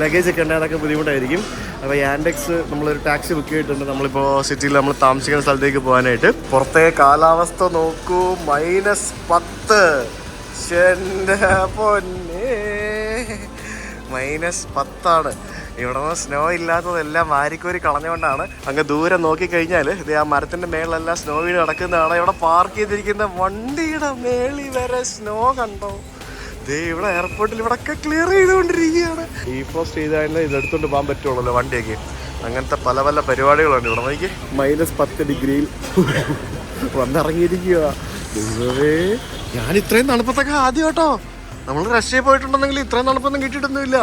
ലഗേജ് ഒക്കെ ഉണ്ടെങ്കിൽ അതൊക്കെ ബുദ്ധിമുട്ടായിരിക്കും. അപ്പോൾ യാൻഡെക്സ് നമ്മളൊരു ടാക്സി ബുക്ക് ചെയ്തിട്ടുണ്ട്. നമ്മളിപ്പോൾ സിറ്റിയിൽ നമ്മൾ താമസിക്കുന്ന സ്ഥലത്തേക്ക് പോകാനായിട്ട്. പുറത്തെ കാലാവസ്ഥ നോക്കൂ, -10. എൻ്റെ പൊന്നേ, -10. ഇവിടെ നിന്ന് സ്നോ ഇല്ലാത്തതെല്ലാം വാരിക്കോരി കളഞ്ഞുകൊണ്ടാണ്. അങ്ങ് ദൂരെ നോക്കിക്കഴിഞ്ഞാൽ ഇത് ആ മരത്തിൻ്റെ മേളിലെല്ലാം സ്നോ വീട് കിടക്കുന്നതാണ്. ഇവിടെ പാർക്ക് ചെയ്തിരിക്കുന്ന വണ്ടിയുടെ മേളിൽ വരെ സ്നോ കണ്ടോ? ഇവിടെ എയർപോർട്ടിൽ ഇവിടെ ഒക്കെ ക്ലിയർ ചെയ്തുകൊണ്ടിരിക്കുകയാണ്. ഈ പോസ്റ്റ് ചെയ്താൽ ഇതെടുത്തോണ്ട് പോകാൻ പറ്റുള്ളൂ വണ്ടിയൊക്കെ. അങ്ങനത്തെ പല പല പരിപാടികളുണ്ട് ഇവിടെ. നോക്കി -10 ഡിഗ്രിയിൽ വന്നിറങ്ങിയിരിക്കുക. ഞാൻ ഇത്രയും തണുപ്പത്തൊക്കെ ആദ്യം കേട്ടോ. നമ്മൾ റഷ്യയിൽ പോയിട്ടുണ്ടെങ്കിൽ ഇത്രയും തണുപ്പൊന്നും കിട്ടിയിട്ടൊന്നുമില്ല.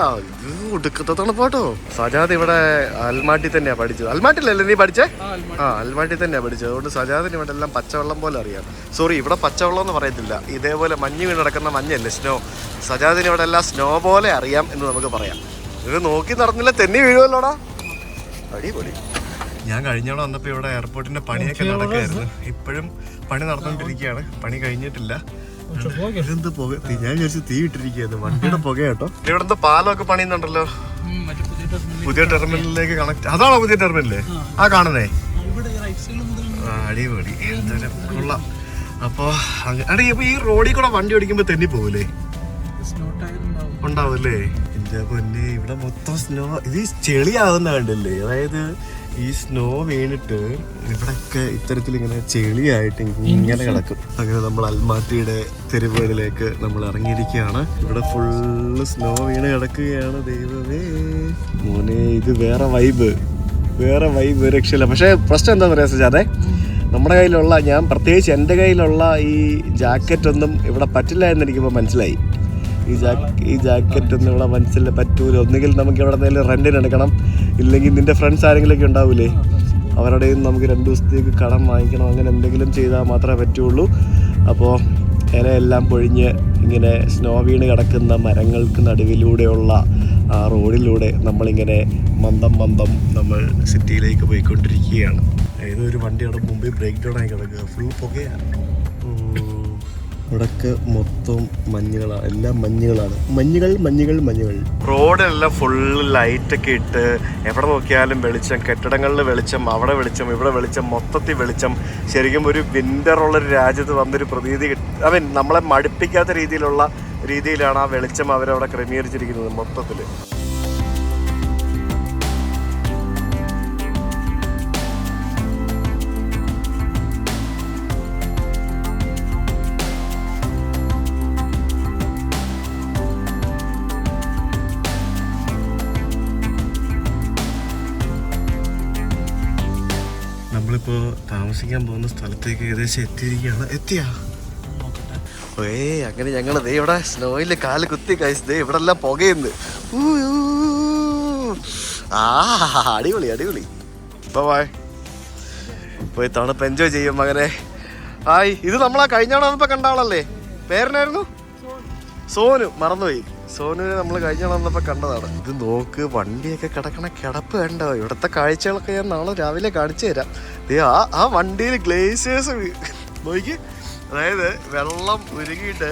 ഒടുക്കത്തെ തണുപ്പാട്ടോ. സജാദ് ഇവിടെ അൽമാട്ടി തന്നെയാണ് പഠിച്ചത്. അൽമാട്ടിലല്ലേ നീ പഠിച്ചേ? അൽമാട്ടി തന്നെയാണ് പഠിച്ചത്. അതുകൊണ്ട് സജാദിന് ഇവിടെ എല്ലാം പച്ചവെള്ളം പോലെ അറിയാം. സോറി, ഇവിടെ പച്ചവെള്ളം എന്ന് പറയത്തില്ല, ഇതേപോലെ മഞ്ഞ് വീണ് കിടക്കുന്ന മഞ്ഞല്ലേ, സ്നോ. സജാദിന് ഇവിടെ എല്ലാം സ്നോ പോലെ അറിയാം എന്ന് നമുക്ക് പറയാം. ഇത് നോക്കി നടന്നില്ല തെന്നി വീഴുമല്ലോടാ. അടിപൊളി. ഞാൻ കഴിഞ്ഞോടെ വന്നപ്പോൾ ഇവിടെ എയർപോർട്ടിന്റെ പണിയൊക്കെ നടക്കുകയായിരുന്നു. ഇപ്പോഴും പണി നടന്നുകൊണ്ടിരിക്കുകയാണ്. പണി കഴിഞ്ഞിട്ടില്ല. ഇതെന്ത് പുക? ഞാൻ വിചാരിച്ചു തീ ഇട്ടിരിക്കുകയായിരുന്നു. വണ്ടിയുടെ പുക കേട്ടോ. ഇവിടുത്തെ പാലമൊക്കെ പണിയുന്നുണ്ടല്ലോ. പുതിയ ടെർമിനലിലേക്ക് കണക്ട്. അതാണോ പുതിയ ടെർമിനല്? ആ കാണുന്നേ. അടിപൊളി, എന്തായാലും കൊള്ളാം. അപ്പൊ ഈ റോഡിൽ കൂടെ വണ്ടി ഓടിക്കുമ്പോ തെന്നി പോകൂലേ? ഉണ്ടാവൂല്ലേ? എന്റെ പൊന്നെ, ഇവിടെ മൊത്തം സ്നോ. ഇത് ചെളിയാവുന്ന കണ്ടില്ലേ? അതായത് ഈ സ്നോ വീണിട്ട് ഇവിടെയൊക്കെ ഇത്തരത്തിലിങ്ങനെ ചെളിയായിട്ട് ഇങ്ങനെ കിടക്കും. അങ്ങനെ നമ്മൾ അൽമാട്ടിയുടെ തെരുവുകളിലേക്ക് നമ്മൾ ഇറങ്ങിയിരിക്കുകയാണ്. ഇവിടെ ഫുള്ള് സ്നോ വീണ് കിടക്കുകയാണ്. ദൈവമേ മോനെ, ഇത് വേറെ വൈബ് രക്ഷയില്ല. പക്ഷേ പ്രശ്നം എന്താ പറയാ സജാദേ, നമ്മുടെ കയ്യിലുള്ള, ഞാൻ പ്രത്യേകിച്ച് എൻ്റെ കയ്യിലുള്ള ഈ ജാക്കറ്റ് ഒന്നും ഇവിടെ പറ്റില്ല എന്ന് എനിക്കിപ്പോൾ മനസ്സിലായി. ഈ ജാക്കറ്റ് ഒന്നും ഇവിടെ പറ്റൂല. ഒന്നുകിൽ നമുക്ക് ഇവിടെ എന്തെങ്കിലും റെൻറ്റിന് എടുക്കണം, ഇല്ലെങ്കിൽ നിൻ്റെ ഫ്രണ്ട്സ് ആരെങ്കിലുമൊക്കെ ഉണ്ടാവില്ലേ, അവരുടെ നമുക്ക് 2 ദിവസത്തേക്ക് കടം വാങ്ങിക്കണം. അങ്ങനെ എന്തെങ്കിലും ചെയ്താൽ മാത്രമേ പറ്റുള്ളൂ. അപ്പോൾ ഇലയെല്ലാം പൊഴിഞ്ഞ് ഇങ്ങനെ സ്നോ വീണ് കിടക്കുന്ന മരങ്ങൾക്ക് നടുവിലൂടെയുള്ള ആ റോഡിലൂടെ നമ്മളിങ്ങനെ മന്ദം നമ്മൾ സിറ്റിയിലേക്ക് പോയിക്കൊണ്ടിരിക്കുകയാണ്. ഏതൊരു വണ്ടിയുടെ മുമ്പിൽ ബ്രേക്ക് ഡൗൺ ആയി കിടക്കുക. ഫുൾ പുകയാണ്. ഇവിടൊക്കെ മൊത്തം മഞ്ഞുകളാണ്, എല്ലാം മഞ്ഞുകൾ. റോഡിലെല്ലാം ഫുള്ള് ലൈറ്റൊക്കെ ഇട്ട് എവിടെ നോക്കിയാലും വെളിച്ചം. കെട്ടിടങ്ങളിൽ വെളിച്ചം, അവിടെ വെളിച്ചം, ഇവിടെ വെളിച്ചം, മൊത്തത്തിൽ വെളിച്ചം. ശരിക്കും ഒരു വിൻ്ററുള്ളൊരു രാജ്യത്ത് വന്നൊരു പ്രതീതി നമ്മളെ മടുപ്പിക്കാത്ത രീതിയിലാണ് ആ വെളിച്ചം അവരവിടെ ക്രമീകരിച്ചിരിക്കുന്നത് മൊത്തത്തിൽ. നമ്മളിപ്പോൾ താമസിക്കാൻ പോകുന്ന സ്ഥലത്തേക്ക് ഏകദേശം എത്തിയിരിക്കുകയാണ്. അങ്ങനെ ഞങ്ങൾ ദേ ഇവിടെ സ്നോയിൽ കാല് കുത്തി കഴിച്ചത്. ഇവിടെ എല്ലാം പുകയുണ്ട്. അടിപൊളി. ബൈ. പോയി തണുപ്പ് എൻജോയ് ചെയ്യും. അങ്ങനെ ഹായ്. ഇത് നമ്മളാ കഴിഞ്ഞാണോ വന്നപ്പോൾ കണ്ട ആളല്ലേ? പേരനായിരുന്നു സോനു. മറന്നുപോയി. സോനുവിനെ നമ്മൾ കഴിഞ്ഞാൽ വന്നപ്പോൾ കണ്ടതാണ്. ഇത് നോക്ക്, വണ്ടിയൊക്കെ കിടക്കണ കിടപ്പ് കണ്ടോ? ഇവിടുത്തെ കാഴ്ചകളൊക്കെ ഞാൻ നാളെ രാവിലെ കാണിച്ചു തരാം. ആ വണ്ടിയിൽ ഗ്ലേസിയേഴ്സ് നോക്കി, അതായത് വെള്ളം ഉരുകിയിട്ട്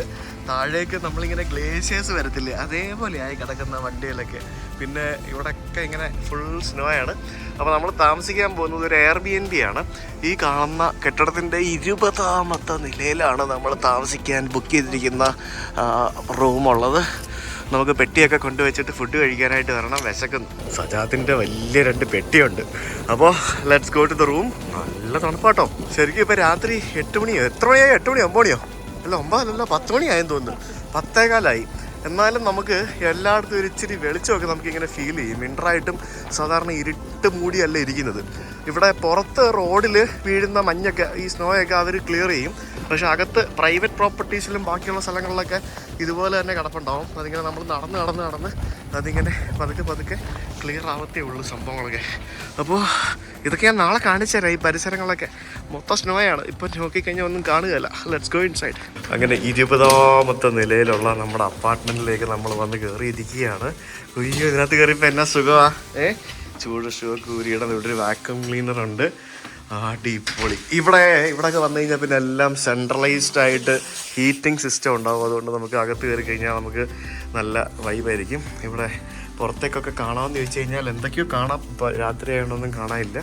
താഴേക്ക് നമ്മളിങ്ങനെ ഗ്ലേസിയേഴ്സ് വരത്തില്ലേ, അതേപോലെ ആയി കിടക്കുന്ന വണ്ടിയിലൊക്കെ. പിന്നെ ഇവിടെയൊക്കെ ഇങ്ങനെ ഫുൾ സ്നോ ആണ്. അപ്പോൾ നമ്മൾ താമസിക്കാൻ പോകുന്നത് ഒരു Airbnb ആണ്. ഈ കാണുന്ന കെട്ടിടത്തിൻ്റെ 20ാമത്തെ നിലയിലാണ് നമ്മൾ താമസിക്കാൻ ബുക്ക് ചെയ്തിരിക്കുന്ന റൂമുള്ളത്. നമുക്ക് പെട്ടിയൊക്കെ കൊണ്ടുവച്ചിട്ട് ഫുഡ് കഴിക്കാനായിട്ട് വരണം. വിശക്കുന്നു. സജാദിൻ്റെ വലിയ 2 പെട്ടിയുണ്ട്. അപ്പോൾ let's go to the room. നല്ല തണുപ്പാട്ടോ. ശരിക്കും ഇപ്പോൾ രാത്രി 8 മണിയോ, എത്ര മണിയായി? 8 മണി 9 മണിയോ? അല്ല 9 അല്ലല്ലോ, 10 മണിയായെന്ന് തോന്നുന്നു. 10:15. എന്നാലും നമുക്ക് എല്ലായിടത്തും ഒരു ഇച്ചിരി വെളിച്ചമൊക്കെ നമുക്കിങ്ങനെ ഫീൽ ചെയ്യും. വിൻ്ററായിട്ടും സാധാരണ ഇരുട്ട് മൂടിയല്ല ഇരിക്കുന്നത്. ഇവിടെ പുറത്ത് റോഡിൽ വീഴുന്ന മഞ്ഞൊക്കെ, ഈ സ്നോയൊക്കെ അവർ ക്ലിയർ ചെയ്യും. പക്ഷേ അകത്ത് പ്രൈവറ്റ് പ്രോപ്പർട്ടീസിലും ബാക്കിയുള്ള സ്ഥലങ്ങളിലൊക്കെ ഇതുപോലെ തന്നെ കിടപ്പുണ്ടാവും. അതിങ്ങനെ നമ്മൾ നടന്ന് അതിങ്ങനെ പതുക്കെ ക്ലിയർ ആവത്തേ ഉള്ളൂ സംഭവങ്ങളൊക്കെ. അപ്പോൾ ഇതൊക്കെ ഞാൻ നാളെ കാണിച്ചു തരാം. ഈ പരിസരങ്ങളൊക്കെ മൊത്തം സ്നോയാണ്. ഇപ്പം നോക്കിക്കഴിഞ്ഞാൽ ഒന്നും കാണുകയല്ല. Let's go inside. അങ്ങനെ 20ാമത്തെ നിലയിലുള്ള നമ്മുടെ അപ്പാർട്ട്മെൻറ്റിലേക്ക് നമ്മൾ വന്ന് കയറിയിരിക്കുകയാണ്. അയ്യോ, ഇതിനകത്ത് കയറിയപ്പോൾ എന്നാ സുഖമാണ്. ചൂട് ഷൂക്ക് ഊരിയിടാൻ ഇവിടെ ഒരു വാക്യൂം ക്ലീനർ ഉണ്ട്. അടിപൊളി. ഇവിടെയൊക്കെ വന്നു കഴിഞ്ഞാൽ പിന്നെ എല്ലാം സെൻട്രലൈസ്ഡ് ആയിട്ട് ഹീറ്റിംഗ് സിസ്റ്റം ഉണ്ടാവും. അതുകൊണ്ട് നമുക്ക് അകത്ത് കയറി കഴിഞ്ഞാൽ നമുക്ക് നല്ല വൈബായിരിക്കും. ഇവിടെ പുറത്തേക്കൊക്കെ കാണാമെന്ന് ചോദിച്ചു കഴിഞ്ഞാൽ എന്തൊക്കെയോ കാണാം. ഇപ്പോൾ രാത്രി ആയതുകൊണ്ടൊന്നും കാണാനില്ല.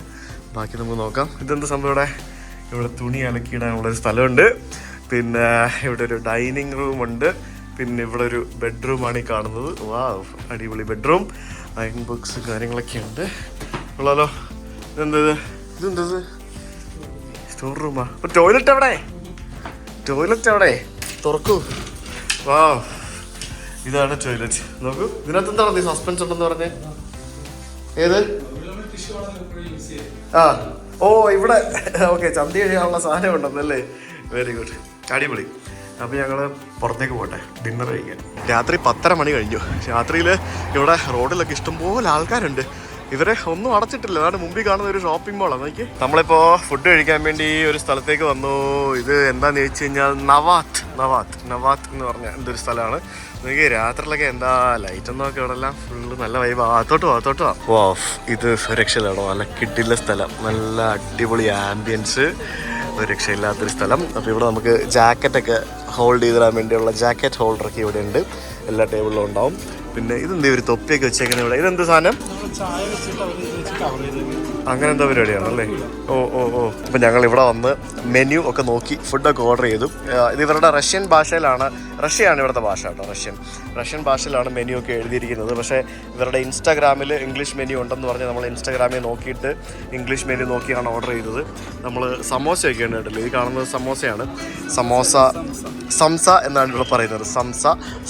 ബാക്കി നമുക്ക് നോക്കാം. ഇതെന്താ സംഭവം? ഇവിടെ തുണി അലക്കിയിടാനുള്ളൊരു സ്ഥലമുണ്ട്. പിന്നെ ഇവിടെ ഒരു ഡൈനിങ് റൂമുണ്ട്. പിന്നെ ഇവിടെ ഒരു ബെഡ്റൂമാണ് ഈ കാണുന്നത്. വാവ്, അടിപൊളി ബെഡ്റൂം. അയൺ ബോക്സ് കാര്യങ്ങളൊക്കെ ഉണ്ട്. ഉള്ളല്ലോ. ഇതെന്തത്? സ്റ്റോർ റൂമാ. അപ്പൊ ടോയ്ലറ്റ് എവിടെ? തുറക്കൂ. വാ, ഇതാണ് ടോയ്ലറ്റ്. നോക്കൂ. ഇതിനകത്ത് എന്താണ് സസ്പെൻസ് ഉണ്ടെന്ന് പറഞ്ഞേ? ഏത്? ഓ, ഇവിടെ ഓക്കെ, ചന്തി കഴിയാനുള്ള സാധനം ഉണ്ടെന്നല്ലേ. വെരി ഗുഡ്, അടിപൊളി. അപ്പോൾ ഞങ്ങൾ പുറത്തേക്ക് പോട്ടെ ഡിന്നർ കഴിക്കാൻ. രാത്രി 10:30 മണി കഴിഞ്ഞു. രാത്രിയിൽ ഇവിടെ റോഡിലൊക്കെ ഇഷ്ടംപോലെ ആൾക്കാരുണ്ട്. ഇവരെ ഒന്നും അടച്ചിട്ടില്ല. അതാണ് മുമ്പിൽ കാണുന്ന ഒരു ഷോപ്പിംഗ് മോളാണ്. നോക്കി, നമ്മളിപ്പോൾ ഫുഡ് കഴിക്കാൻ വേണ്ടി ഒരു സ്ഥലത്തേക്ക് വന്നു. ഇത് എന്താന്ന് ചോദിച്ചു കഴിഞ്ഞാൽ നവാത്ത് എന്ന് പറഞ്ഞ എന്തൊരു സ്ഥലമാണ്. നോക്കി, രാത്രിയിലൊക്കെ എന്താ ലൈറ്റ് ഒന്നൊക്കെ ഇവിടെ എല്ലാം ഫുള്ള് നല്ല വൈബ്. അകത്തോട്ട് വാ. ഇത് രക്ഷയിലാണോ? നല്ല കിട്ടില്ല സ്ഥലം, നല്ല അടിപൊളി ആംബിയൻസ്, ഒരു രക്ഷയില്ലാത്തൊരു സ്ഥലം. അപ്പോൾ ഇവിടെ നമുക്ക് ജാക്കറ്റൊക്കെ ഹോൾഡ് ചെയ്തിടാൻ വേണ്ടിയുള്ള ജാക്കറ്റ് ഹോൾഡറൊക്കെ ഇവിടെ ഉണ്ട്. എല്ലാ ടേബിളിലും ഉണ്ടാവും. പിന്നെ ഇതെന്താ ഒരു തൊപ്പിയൊക്കെ വെച്ചേക്കുന്ന ഇവിടെ? ഇതെന്ത് സാധനം? അങ്ങനെ എന്താ പരിപാടിയാണല്ലേ? ഓ. അപ്പം ഞങ്ങൾ ഇവിടെ വന്ന് മെനു ഒക്കെ നോക്കി ഫുഡൊക്കെ ഓർഡർ ചെയ്തു. ഇത് ഇവരുടെ റഷ്യൻ ഭാഷയിലാണ്. റഷ്യയാണ് ഇവിടുത്തെ ഭാഷ കേട്ടോ. റഷ്യൻ ഭാഷയിലാണ് മെനു ഒക്കെ എഴുതിയിരിക്കുന്നത്. പക്ഷേ ഇവരുടെ ഇൻസ്റ്റാഗ്രാമിൽ ഇംഗ്ലീഷ് മെനു ഉണ്ടെന്ന് പറഞ്ഞ് നമ്മൾ ഇൻസ്റ്റാഗ്രാമിൽ നോക്കിയിട്ട് ഇംഗ്ലീഷ് മെനു നോക്കിയാണ് ഓർഡർ ചെയ്തത്. നമ്മൾ സമോസയൊക്കെ ഉണ്ട് കേട്ടില്ലേ. ഈ കാണുന്നത് സമോസയാണ്. സംസ എന്നാണ് ഇവിടെ പറയുന്നത്.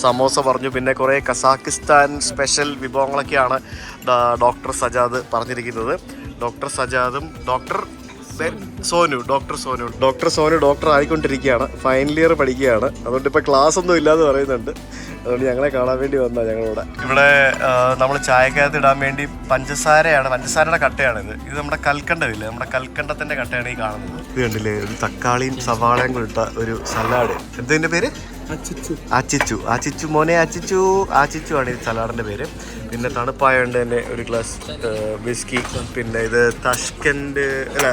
സമോസ പറഞ്ഞു. പിന്നെ കുറേ കസാക്കിസ്ഥാൻ സ്പെഷ്യൽ വിഭവങ്ങളൊക്കെയാണ് ഡോക്ടർ സജാദ് പറഞ്ഞിരിക്കുന്നത്. ഡോക്ടർ സജാദും ഡോക്ടർ സോനു ഡോക്ടർ ആയിക്കൊണ്ടിരിക്കുകയാണ്. ഫൈനൽ ഇയർ പഠിക്കുകയാണ്. അതുകൊണ്ട് ഇപ്പോൾ ക്ലാസ് ഒന്നും ഇല്ലാന്ന് പറയുന്നുണ്ട്. അതുകൊണ്ട് ഞങ്ങളെ കാണാൻ വേണ്ടി വന്നാൽ ഞങ്ങളിവിടെ. ഇവിടെ നമ്മൾ ചായക്കകത്ത് ഇടാൻ വേണ്ടി പഞ്ചസാരയുടെ കട്ടയാണിത്. ഇത് നമ്മുടെ കൽക്കണ്ടമില്ലേ, നമ്മുടെ കൽക്കണ്ടത്തിൻ്റെ കട്ടയാണ് ഈ കാണുന്നത്. ഇത് കണ്ടില്ലേ, ഒരു തക്കാളിയും സവാളയും കൂടി ഇട്ട ഒരു സലാഡ്. എന്തിൻ്റെ പേര്? ആച്ചിച്ചു മോനെ, ആച്ചിച്ചു ആണ് ഈ സലാഡിൻ്റെ പേര്. പിന്നെ തണുപ്പായതുകൊണ്ട് തന്നെ ഒരു ഗ്ലാസ് വിസ്കി. പിന്നെ ഇത് തഷ്കൻഡ്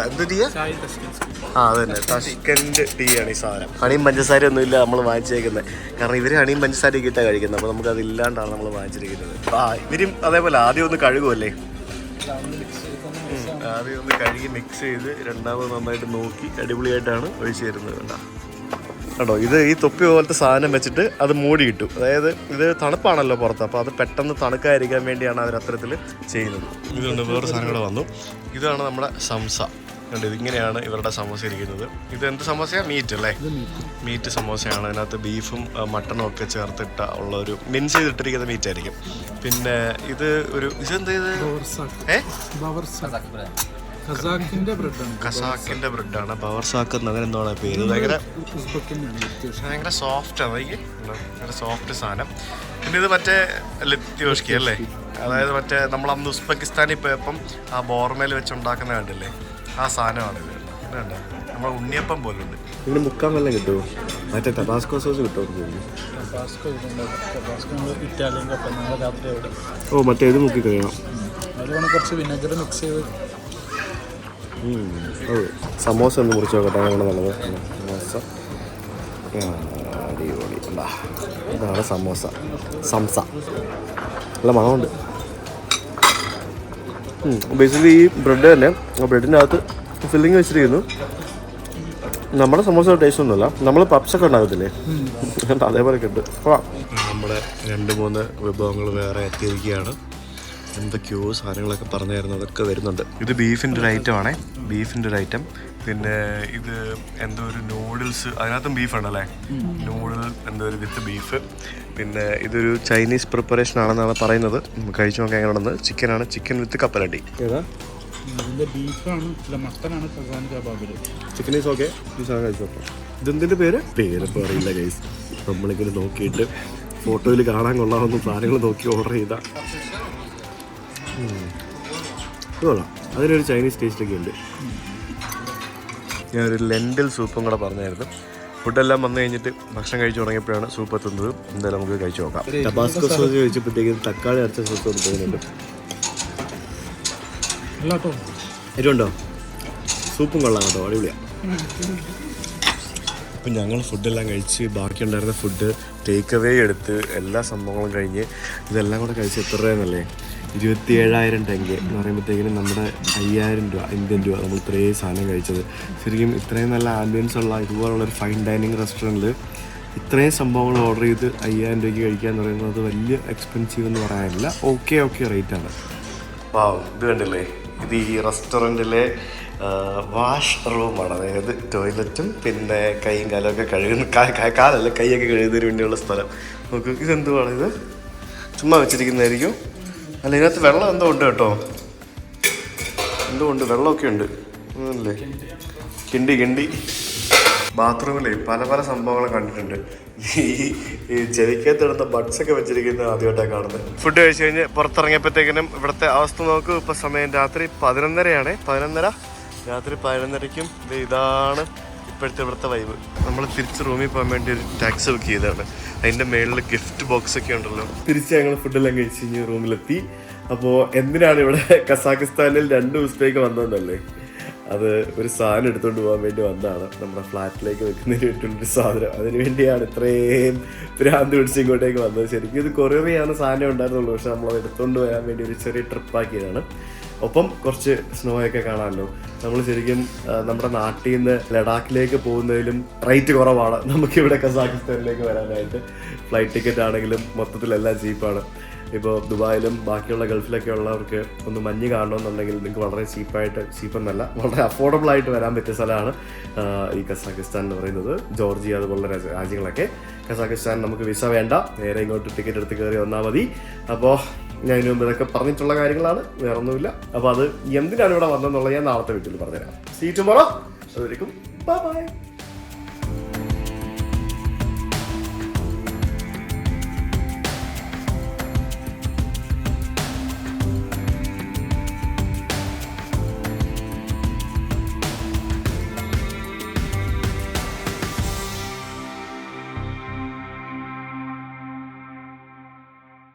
എന്ത് ടീയാ? അതന്നെ, തഷ്കൻഡ് ടീ ആണ് ഈ സാധനം. ഹണിയും പഞ്ചസാര ഒന്നുമില്ല നമ്മൾ വാങ്ങിച്ചേക്കുന്നത്. കാരണം ഇവർ ഹണിയും പഞ്ചസാരയൊക്കെ ഇട്ടാണ് കഴിക്കുന്നത്. അപ്പോൾ നമുക്കത് ഇല്ലാണ്ടാണ് നമ്മൾ വാങ്ങിച്ചിരിക്കുന്നത്. ഇവരും അതേപോലെ ആദ്യം ഒന്ന് കഴുകുമല്ലേ, ആദ്യം ഒന്ന് കഴുകി മിക്സ് ചെയ്ത് രണ്ടാമത് നന്നായിട്ട് നോക്കി അടിപൊളിയായിട്ടാണ് ഒഴിച്ചു തരുന്നത്. കേട്ടോ, ഇത് ഈ തൊപ്പി പോലത്തെ സാധനം വെച്ചിട്ട് അത് മൂടി കിട്ടും. അതായത് ഇത് തണുപ്പാണല്ലോ പുറത്ത്, അപ്പോൾ അത് പെട്ടെന്ന് തണുക്കാതിരിക്കാൻ വേണ്ടിയാണ് അവർ അത്തരത്തിൽ ചെയ്യുന്നത്. ഇതുകൊണ്ട് വേറെ സാധനം കൂടെ വന്നു. ഇതാണ് നമ്മുടെ സംസ. കണ്ടു, ഇതിങ്ങനെയാണ് ഇവരുടെ സമോസ ഇരിക്കുന്നത്. ഇത് എന്ത് സമോസയാണ്? മീറ്റ് അല്ലേ? മീറ്റ് സമോസയാണ്. അതിനകത്ത് ബീഫും മട്ടണും ഒക്കെ ചേർത്തിട്ട ഉള്ള ഒരു മിൻസ് ചെയ്തിട്ടിരിക്കുന്ന മീറ്റ് ആയിരിക്കും. പിന്നെ ഇതെന്ത് കസാക്കിന്റെ ബ്രെഡാണ്. ബവർസാക്ക് അങ്ങനെ എന്താണ് പേര്. ഭയങ്കര സോഫ്റ്റാണ്. ഭയങ്കര സോഫ്റ്റ് സാധനം. പിന്നെ ഇത് മറ്റേ ലിത്യോഷ്കി അല്ലേ, അതായത് മറ്റേ നമ്മളന്ന് ഉസ്ബെക്കിസ്ഥാനിൽ പോയപ്പം ആ ബോർമേൽ വെച്ചുണ്ടാക്കുന്ന കണ്ടില്ലേ, ആ സാധനമാണിത്. കണ്ട, നമ്മുടെ ഉണ്ണിയപ്പം പോലെ ഉണ്ട്. ഇവിടെ മുക്കാൻ വെള്ളം കിട്ടുമോ? മറ്റേ ടബാസ്കോ സോസ് കിട്ടുമോ? ഓ, മറ്റേ ഇത് മുക്കി കഴിയണം. കുറച്ച് വിനെഗർ മിക്സ് ചെയ്ത് സമോസ ഒന്ന് മുറിച്ച് നോക്കട്ടെ. അങ്ങനെ നല്ലത് സമോസ അടിപൊളി. ഇതാണ് സംസ. നല്ല മണമുണ്ട്. ബേസിക്കലി ഈ ബ്രെഡ് തന്നെ, ആ ബ്രെഡിൻ്റെ അകത്ത് ഫില്ലിങ് വെച്ചിരിക്കുന്നു. നമ്മുടെ സമോസ ടേസ്റ്റ് ഒന്നുമല്ല. നമ്മൾ പപ്സൊക്കെ ഉണ്ടാകത്തില്ലേ, അതേപോലെ ഉണ്ട്. നമ്മുടെ 2-3 വിഭവങ്ങൾ വേറെ എത്തിയിരിക്കുകയാണ്. എന്തൊക്കെയോ സാധനങ്ങളൊക്കെ പറഞ്ഞായിരുന്നു, അതൊക്കെ വരുന്നുണ്ട്. ഇത് ബീഫിൻ്റെ ഒരു ഐറ്റം ആണേ, ബീഫിൻ്റെ ഒരു ഐറ്റം. പിന്നെ ഇത് എന്തോ ഒരു നൂഡിൽസ്, അതിനകത്തും ബീഫുണ്ടല്ലേ, നൂഡിൽ എന്തോ ഒരു വിത്ത് ബീഫ്. പിന്നെ ഇതൊരു ചൈനീസ് പ്രിപ്പറേഷൻ ആണെന്നാണ് പറയുന്നത്. കഴിച്ചു നോക്കാൻ എങ്ങനെയാണെന്ന്. ചിക്കനാണ്, ചിക്കൻ വിത്ത് കപ്പലണ്ടി. ഏതാ? ഇതിൻ്റെ ബീഫാണ്, മട്ടനാണ് കസാൻ കബാബിൽ. Chicken is okay. ഈ സാധനം കഴിച്ചു നോക്കാം. ഇതെന്തിൻ്റെ പേരിപ്പോൾ അറിയില്ല ഗൈസ്. നമ്മളിങ്ങനെ നോക്കിയിട്ട് ഫോട്ടോയിൽ കാണാൻ കൊള്ളാവുന്ന സാധനങ്ങൾ നോക്കി ഓർഡർ ചെയ്താ കൊള്ളാം. അതിനൊരു ചൈനീസ് ടേസ്റ്റൊക്കെ ഉണ്ട്. ഞാനൊരു ലെൻറ്റിൽ സൂപ്പും കൂടെ പറഞ്ഞായിരുന്നു. ഫുഡെല്ലാം വന്നു കഴിഞ്ഞിട്ട് ഭക്ഷണം കഴിച്ചു തുടങ്ങിയപ്പോഴാണ് സൂപ്പ് എത്തുന്നത്. എന്തായാലും നമുക്ക് കഴിച്ചു നോക്കാം. ടബാസ്കോ സോസ് കഴിച്ചപ്പോഴത്തേക്കും തക്കാളി അരച്ച സൂപ്പ് കൊണ്ട് പോകുന്നുണ്ട്. എരിവുണ്ടോ? സൂപ്പും കൊള്ളാം കേട്ടോ, അടിപൊളിയാണ്. അപ്പം ഞങ്ങൾ ഫുഡെല്ലാം കഴിച്ച് ബാക്കിയുണ്ടായിരുന്ന ഫുഡ് ടേക്ക് അവേ എടുത്ത് എല്ലാ സംഭവങ്ങളും കഴിഞ്ഞ് ഇതെല്ലാം കൂടെ കഴിച്ച് എത്ര രൂപയെന്നല്ലേ? 27,000 ടെങ്ക് എന്ന് പറയുമ്പോഴത്തേക്കിനും നമ്മുടെ 5,000 രൂപ, ഇന്ത്യൻ രൂപ നമ്മൾ ഇത്രയും സാധനം കഴിച്ചത്. ശരിക്കും ഇത്രയും നല്ല ആംബിയൻസ് ഉള്ള ഇതുപോലുള്ളൊരു ഫൈൻ ഡൈനിങ് റെസ്റ്റോറൻറ്റിൽ ഇത്രയും സംഭവങ്ങൾ ഓർഡർ ചെയ്ത് 5,000 രൂപയ്ക്ക് കഴിക്കുക എന്ന് പറയുന്നത് വലിയ എക്സ്പെൻസീവ് എന്ന് പറയാനില്ല. ഓക്കെ റേറ്റാണ്. ഇത് കണ്ടില്ലേ, ഇത് ഈ റെസ്റ്റോറൻറ്റിലെ വാഷ് റൂമാണ്. അതായത് ടോയ്ലറ്റും പിന്നെ കൈയും കാലമൊക്കെ കഴുകുന്ന കാലല്ല കൈയൊക്കെ കഴുകുന്നതിന് വേണ്ടിയുള്ള സ്ഥലം. നോക്ക്, ഇതെന്തുവാണ്? ഇത് ചുമ്മാ വെച്ചിരിക്കുന്നതായിരിക്കും. അല്ല, ഇതിനകത്ത് വെള്ളം എന്തോ ഉണ്ട് കേട്ടോ, എന്തോ ഉണ്ട്, വെള്ളമൊക്കെ ഉണ്ട് അല്ലേ. കിണ്ടി ബാത്റൂമിലേ പല സംഭവങ്ങളും കണ്ടിട്ടുണ്ട്. ഈ ചെവിക്കകത്തിടുന്ന ബഡ്സൊക്കെ വെച്ചിരിക്കുന്നത് ആദ്യമായിട്ടാണ് കാണുന്നത്. ഫുഡ് കഴിച്ച് കഴിഞ്ഞ് പുറത്തിറങ്ങിയപ്പോഴത്തേക്കിനും ഇവിടുത്തെ അവസ്ഥ നോക്കൂ. ഇപ്പം സമയം രാത്രി 11:30 11:30. രാത്രി 11:30ക്കും ഇതാണ് ഇപ്പോഴത്തെ ഇവിടുത്തെ വൈബ്. നമ്മൾ തിരിച്ച് റൂമിൽ പോകാൻ വേണ്ടി ഒരു ടാക്സി ബുക്ക് ചെയ്തതാണ്. അതിൻ്റെ മേളിൽ ഗിഫ്റ്റ് ബോക്സ് ഒക്കെ ഉണ്ടല്ലോ. തിരിച്ച് ഞങ്ങൾ ഫുഡെല്ലാം കഴിച്ച് കഴിഞ്ഞ് റൂമിലെത്തി. അപ്പോൾ എന്തിനാണ് ഇവിടെ കസാഖിസ്ഥാനിൽ 2 ദിവസത്തേക്ക് വന്നതെന്നല്ലേ, അത് ഒരു സാധനം എടുത്തുകൊണ്ട് പോകാൻ വേണ്ടി വന്നതാണ്. നമ്മുടെ ഫ്ലാറ്റിലേക്ക് വെക്കുന്നതിന് വേണ്ടിയുള്ളൊരു സാധനം. അതിന് വേണ്ടിയാണ് ഇത്രയും ഭ്രാന്ത് പിടിച്ച് ഇങ്ങോട്ടേക്ക് വന്നത്. ശരിക്കും ഇത് കൊറിയർ ചെയ്യാവുന്ന സാധനം ഉണ്ടായിരുന്നുള്ളൂ, പക്ഷെ നമ്മളത് എടുത്തുകൊണ്ട് പോകാൻ വേണ്ടി ഒരു ചെറിയ ട്രിപ്പാക്കിയതാണ്. ഒപ്പം കുറച്ച് സ്നോ ഒക്കെ കാണാമല്ലോ. നമ്മൾ ശരിക്കും നമ്മുടെ നാട്ടിൽ നിന്ന് ലഡാക്കിലേക്ക് പോകുന്നതിലും റേറ്റ് കുറവാണ് നമുക്കിവിടെ കസാഖിസ്ഥാനിലേക്ക് വരാനായിട്ട്. ഫ്ലൈറ്റ് ടിക്കറ്റ് ആണെങ്കിലും മൊത്തത്തിലെല്ലാം ചീപ്പാണ്. ഇപ്പോൾ ദുബായിലും ബാക്കിയുള്ള ഗൾഫിലൊക്കെ ഉള്ളവർക്ക് ഒന്ന് മഞ്ഞ് കാണണമെന്നുണ്ടെങ്കിൽ നിങ്ങൾക്ക് വളരെ ചീപ്പെന്നല്ല, വളരെ അഫോർഡബിൾ ആയിട്ട് വരാൻ പറ്റിയ സ്ഥലമാണ് ഈ കസാഖിസ്ഥാൻ എന്ന് പറയുന്നത്. ജോർജിയ അതുപോലുള്ള രാജ്യങ്ങളൊക്കെ. കസാഖിസ്ഥാൻ നമുക്ക് വിസ വേണ്ട, നേരെ ഇങ്ങോട്ട് ടിക്കറ്റ് എടുത്ത് കയറി വന്നാൽ മതി. അപ്പോൾ ഞാൻ ഇതിനു മുമ്പ് ഇതൊക്കെ പറഞ്ഞിട്ടുള്ള കാര്യങ്ങളാണ്, വേറൊന്നുമില്ല. അപ്പോൾ അത് എന്തിനാണ് ഇവിടെ വന്നതെന്നുള്ളത് ഞാൻ നാളത്തെ വീട്ടിൽ പറഞ്ഞുതരാം. See tomorrow. അതുവരെയും ബൈ.